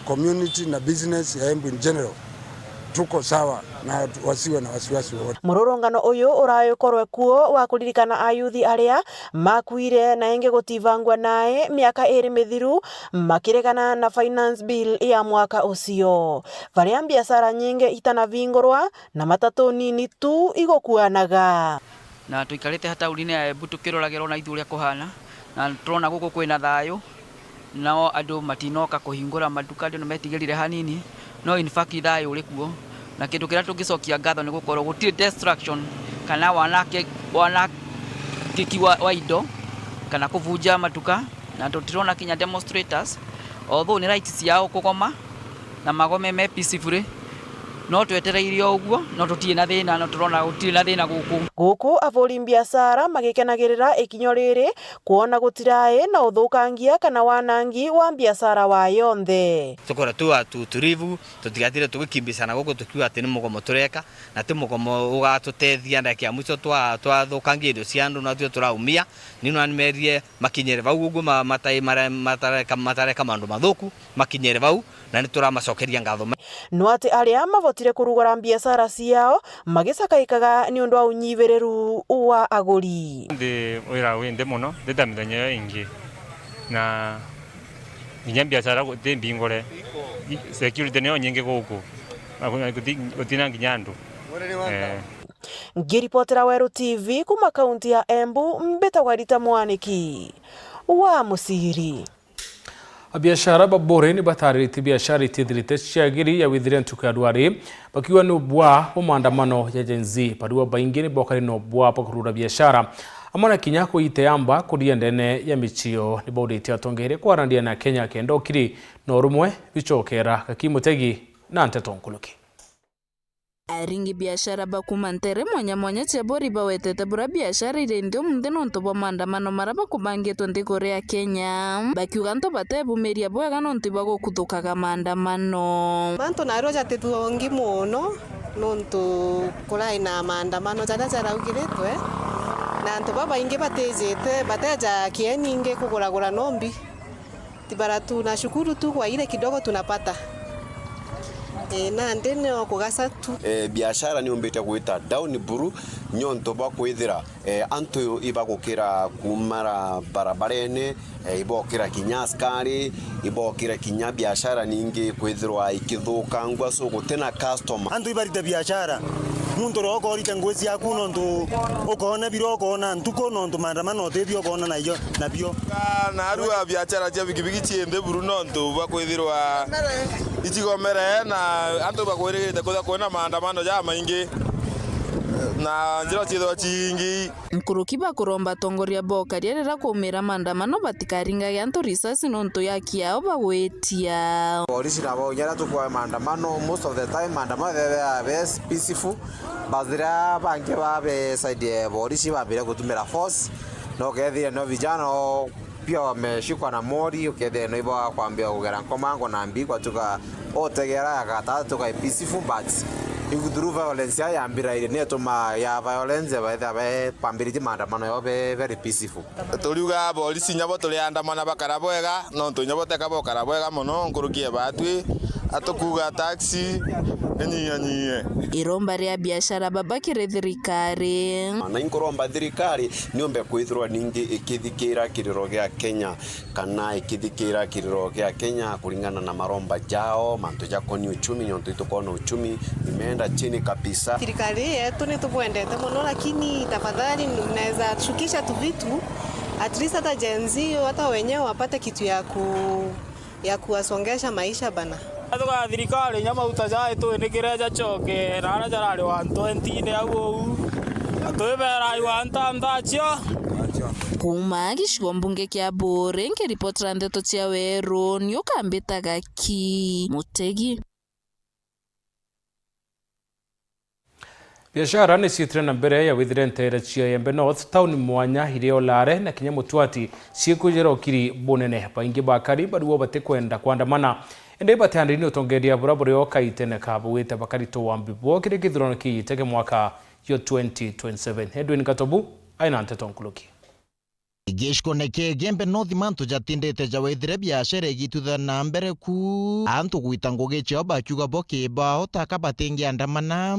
community na business ya Embu in general tuko sawa na wasiwe na wasiwasi wote. Mururungano uyu urayokorwe kuo wa kuririkana ayuthi aria makuire na enge gutivangwa nae miaka 2 mithiru makiregana na finance bill ya mwaka ucio. Varia biashara nyingi itanavingorwa na matatu nini tu igokuanaga. Na tuikarite hata urine ya Embu tukiroragirwo na ithuria kuhana na turona guku kwina thayo nao andu matinoka kuhingura maduka ndio metigirire hanini no in fact thayo uri kuo na kindu kira tungicokia ngatho ni gukorwo gutire destruction kana wanakiki wa indo kana kuvunja matuka na tutirona kinya demonstrators although ni rights ciao kugoma na magome me peacefully no twetereire uguo no tutie na thina no turona gutire na thina guku avuri biashara magikenagirira ikinyo riri kuona gutirae na uthukangia kana wanangi wa biashara wa yonthe tukora tu turivu tutigatire tugikimbisana guku tukiwa ati ni mugomo tureka na ti mugomo ugatutethia ndaki ya mwico twathukangia indo cia andu na tio turaumia nino animerie makinyere vau ugu matareka mandu mathuku makinyere vau na nituramacokeria ngatho no ati aria mavotire kurugora biashara ciao magicakaikaga ni undu wa unyivereru wa aguri ndi wira winde muno ndita mithenya ingi na nginya biashara guti mbingore security ni nyingi guku gutina nginya andu ngiripotera Weru TV kuma kaunti ya Embu mbetagwa Rita Mwaniki wa Musiri. Biashara babore ni batariti biashara itithirite ciagiri ya withire ntuku ya dwari bakiwa ni bwa maandamano ya Gen Z padua baingi ni bokari no bwa pakurura biashara amana kinya ko iteamba kudia ndene ya michio ni bauditia tongere kwarandia na Kenya kendo kiri no rumwe bichokera kakimutegi na Antetonkuluki. Aringi biashara bakumantere mwanya chebori bawetete bura biashara ile ndio mndeno ntobo maandamano maraba kubangitwe ndi Korea Kenya bakiuga nto batebumeria bwega no ntiba gukuthukaga maandamano manto naroja tetuongi muno nonto kuraina maandamano jara ugiretwe na nto baba inge batejete bateja kieninge kuguragura nombi tibara tunashukuru tu kwa ile kidogo tunapata na ndene okugasa tu biashara ni umbete gwita down buru nyonto ba kwithira anto ibagukira kumara barabarene ibokira kinya askari ibokira kinya biashara ningi kwithirwa ikithukangwa so gutena customer anto ibarita biashara muntu roko rita ngozi yaku nonto ukona biroko na ntuko nonto maandamano tethio kona na iyo na bio na arua biashara cia bigibigi ciende buru nonto ba kwithirwa ichigomere na anto bakwirigite kutha kuona maandamano ja maingi na njira chitho chingi nkuruki bakuromba tongoria bokaria rira kumira maandamano batikaringa anto risasi nonto yakiao bagwetia polisi na bonyera tukwa maandamano most of the time maandamano they peaceful bazira bange babe side polisi babira kutumira force no kethia no vijana pia wameshikwa na mori ukethia no ibo kwambia kugera komango na mbi kwa tuka otegera yakata tuka peaceful but iguduru violence ya ambira ile netuma ya violence bae pambiriti maandamano yobe very peaceful turiuga polisi nyabo tuli andamana bakara bwega no tunyabo teka bokara bwega muno nkurukie batwi atukuga taxi enyiye iromba ria biashara babakire thirikari na inkoromba thirikari niombe kwithirwa ningi ikithikira kiriro gia Kenya kana ikithikira kiriro gia Kenya kulingana na maromba jao manto jako ni uchumi nyonto itokona uchumi imeenda chini kabisa. Serikali yetu ni tupendete muno lakini tafadhali mnaweza shukisha tu vitu at least hata Gen Z hata wenyewe wapate kitu ya kuwasongesha maisha bana. Atuka thirikari nyama utajae tu nikireja choke na ara jarari 120 ne agu atwebera iwanta mdacho kuma gicigo mbunge kia Bore nkiripotera ndeto cia Weru niukambitaga ki Mutegi. Biashara ni ciitire na mbere ya withire ntere cia Embe North town mwanya irio lare na kinya mutwati ciikujira okiri bunene baingi bakari baruo batikwenda kwandamana ende batandini utongeria buraburi okaitene kabuwite bakarito wambibwo kire githurano kiyitege mwaka yo 2027 Edwin Katobu aina Antetonkuluki. Gishko neke Embe North manto jatindete jawethire biashara igitutha na mbere ku antu gwitango gicio bakiuga boke bao takabatengi andamana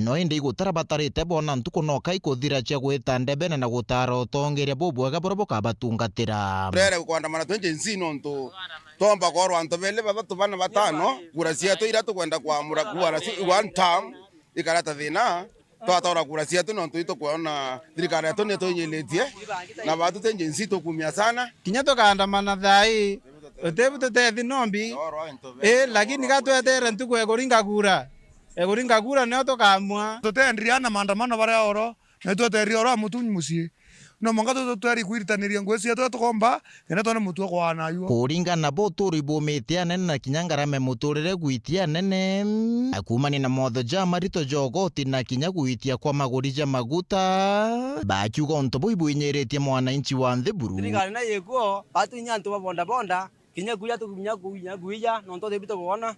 no indi gutara batarite bona ntuko no kai kuthira cia gwita ndebe na gutara utongeria bobwaga borobo kabatungatira rere kwandamana 20 nonto tomba korwa anto bele batatu bana batano kurasia to iratu kwenda kwa murakuara si one time ikarata thina twatora kurasia tu nonto ito kuona thirikari yetu ni tonyiletie na batu tenjensi to kumia sana kinya to kaandamana thai otebu tethi nombi lakini gatwetere ntuko egoringa kura neo to kamwa tutendriana maandamano bare oro na tweteria ora mutu mucie no monga twari kwirtaniria ngweci atu tukomba kena twana mutu kwa nayo kuringana bo turi bo metia nene na kinyangarame muturire gwitia nene akumani na motho ja marito jogoti na kinya gwitia kwa maguri ja maguta bakiuga onto boibu inyeretie mwananchi wa Nthiburu thirikari na yekuo atunya ntu bonda bonda kinya kuya tukunya kuya no nto thibito kuona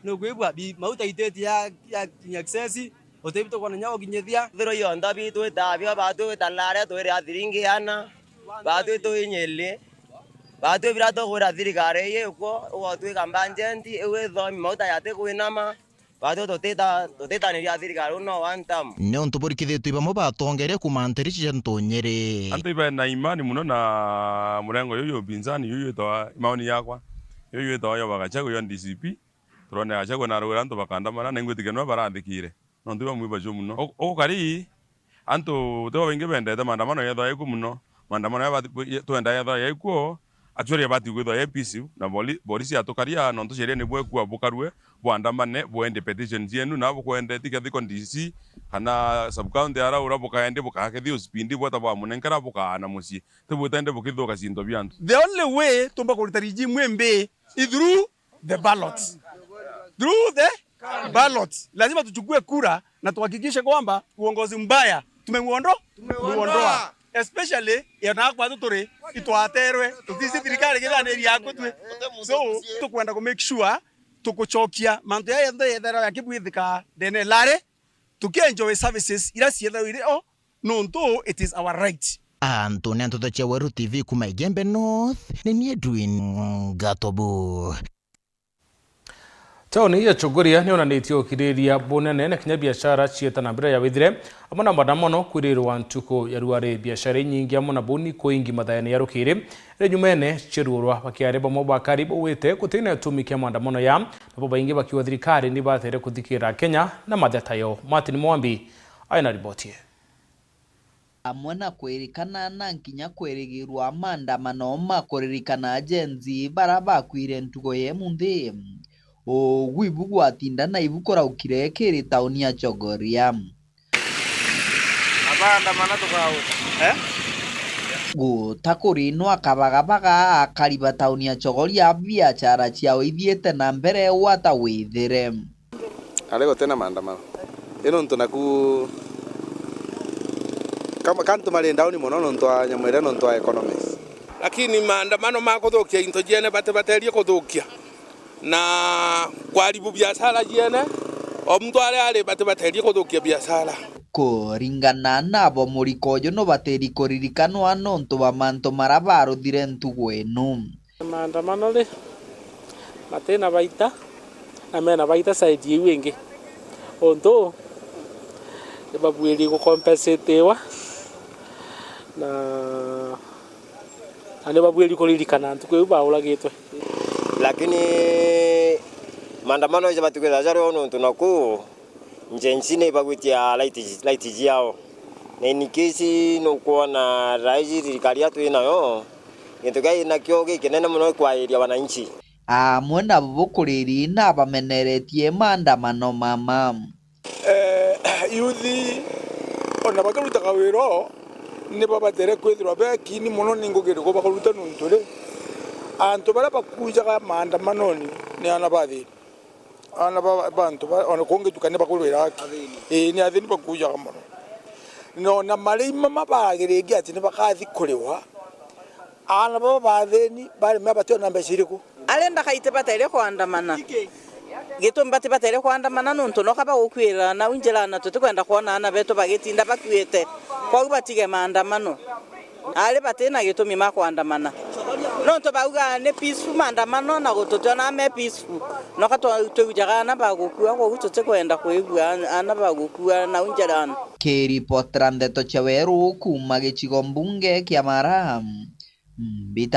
no kwibwa bi mauta itetia ya kinya access otebito kwa nyawo kinyethia thero yo ndabi tu tabio batu talare tu ri athiringi ana batu tu inyele batu birato gura thirikari yekuo o tu kambanjenti ewe thomi mauta yate kuinama batu toteta ni ya thirikari no wantam ne onto borikithitwe bamo batongere kumantirici ntonyere anto iba na imani muno na murengo yoyo binzani yoyo to maoni yakwa yoyo to yo bagachago yo DCP turone achago na rwera anto bakandamana nengwitigenwa barandikire no ndiba mwiba jo muno okari anto to benge bende de mandamano yetho yeku muno mandamano ya twenda yetho yekuo atwere bati gwetho APC na polisi atokaria no nto sheria ne bwekua bukarwe bwandamane bwende petition yenu na bukwende tikethi DC kana sub county ara ura bukaende bukakethi uspindi bwata bwa munenkara bukana muci tubutende bukithoka cinto byantu. The only way tumba kulitariji mwembe is through the ballot. Through the ballot. Lazima tuchukue kura na tuhakikishe kwamba uongozi mbaya tumemuondoa. Especially yanakwa tutore itwaterwe tutisi thirikari githaniri yako twe. So tukwenda ku make sure tukuchokia mantu ya yendo yethera yakibwithika dene lare tukienjoy services ira cietha ire o nonto it is our right. Antonio Ntoto Cheweru TV kuma Igembe North ni Edwin Gatobu. Taoni ya Chogoria ni onanitio kiriria bonene na kinya biashara cieta na mbere ya withire amona madamono kwirirwa ntuko ya ruare biashara nyingi amona boni koingi mathayani ya rukiri renyumene chirurwa bakiareba moba karibu wete kutina tumikia maandamano ya nabo baingi bakiwa thirikari ni bathere kuthikira Kenya na mathatayo. Martin Mwambi aina riboti amwana kwerekana na nkinya kwerigirwa maandamano makoririkana agenzi baraba kwire ntugo ye munthi o gwibu gwatinda na ibukora ukire kiri tauni ya Chogoria abandamana tukauta go takurino akabagabaga akariba tauni ya Chogoria biashara ciao ithiete na mbere wata withire alego tena maandamano ino ntunaku kama kantu marenda ni mono nonto nyamwera nonto economics lakini maandamano makuthukia into jene baterie kuthukia na kwaribu biashara jene o mtu ale baterie kuthukia biashara kuringana nabo murikojo no bateri koririkanwa nonto bamanto marabaro dire ntugo eno maandamano le matena baita na mena baita side yengi onto babwiri ko compensate wa na ane babwiri ko lirikana ntuko baula gitwe lakini maandamano ya batukeza jaro ono tunaku njenjine bagwitia light yao na inikisi no kuona raiji serikali yetu inayo nitugai na kioge kinene muno kwa area wananchi mwenda bukuriri na bameneretie maandamano mama yuthi ona bakaruta kawiro ne babatere kwithirwa bekini muno ningugire ko bakaruta nuntore anto bara bakuja ka maandamano ni ana bathi ana bantu ona konge tukane bakulwira ni athini bakuja ka muno no na mari mama bagirigi ati ne bakathi kuriwa ana baba bathini bari mabate na mbeshiriko alenda kaite batere kuandamana gitu mbate batere kuandamana nuntu no kaba gukwira na unjirana tutukwenda kuona ana beto bagitinda bakwite kwa ubatige maandamano ale batena gitumi makwandamana nonto bauga ne peaceful maandamano na gututona me peaceful no kato tujaga na bagukua kwa gutute kwenda kuigua ana bagukua na unjirana Keri Potrandeto Cheweru kuma gicigo mbunge kia Mara Bita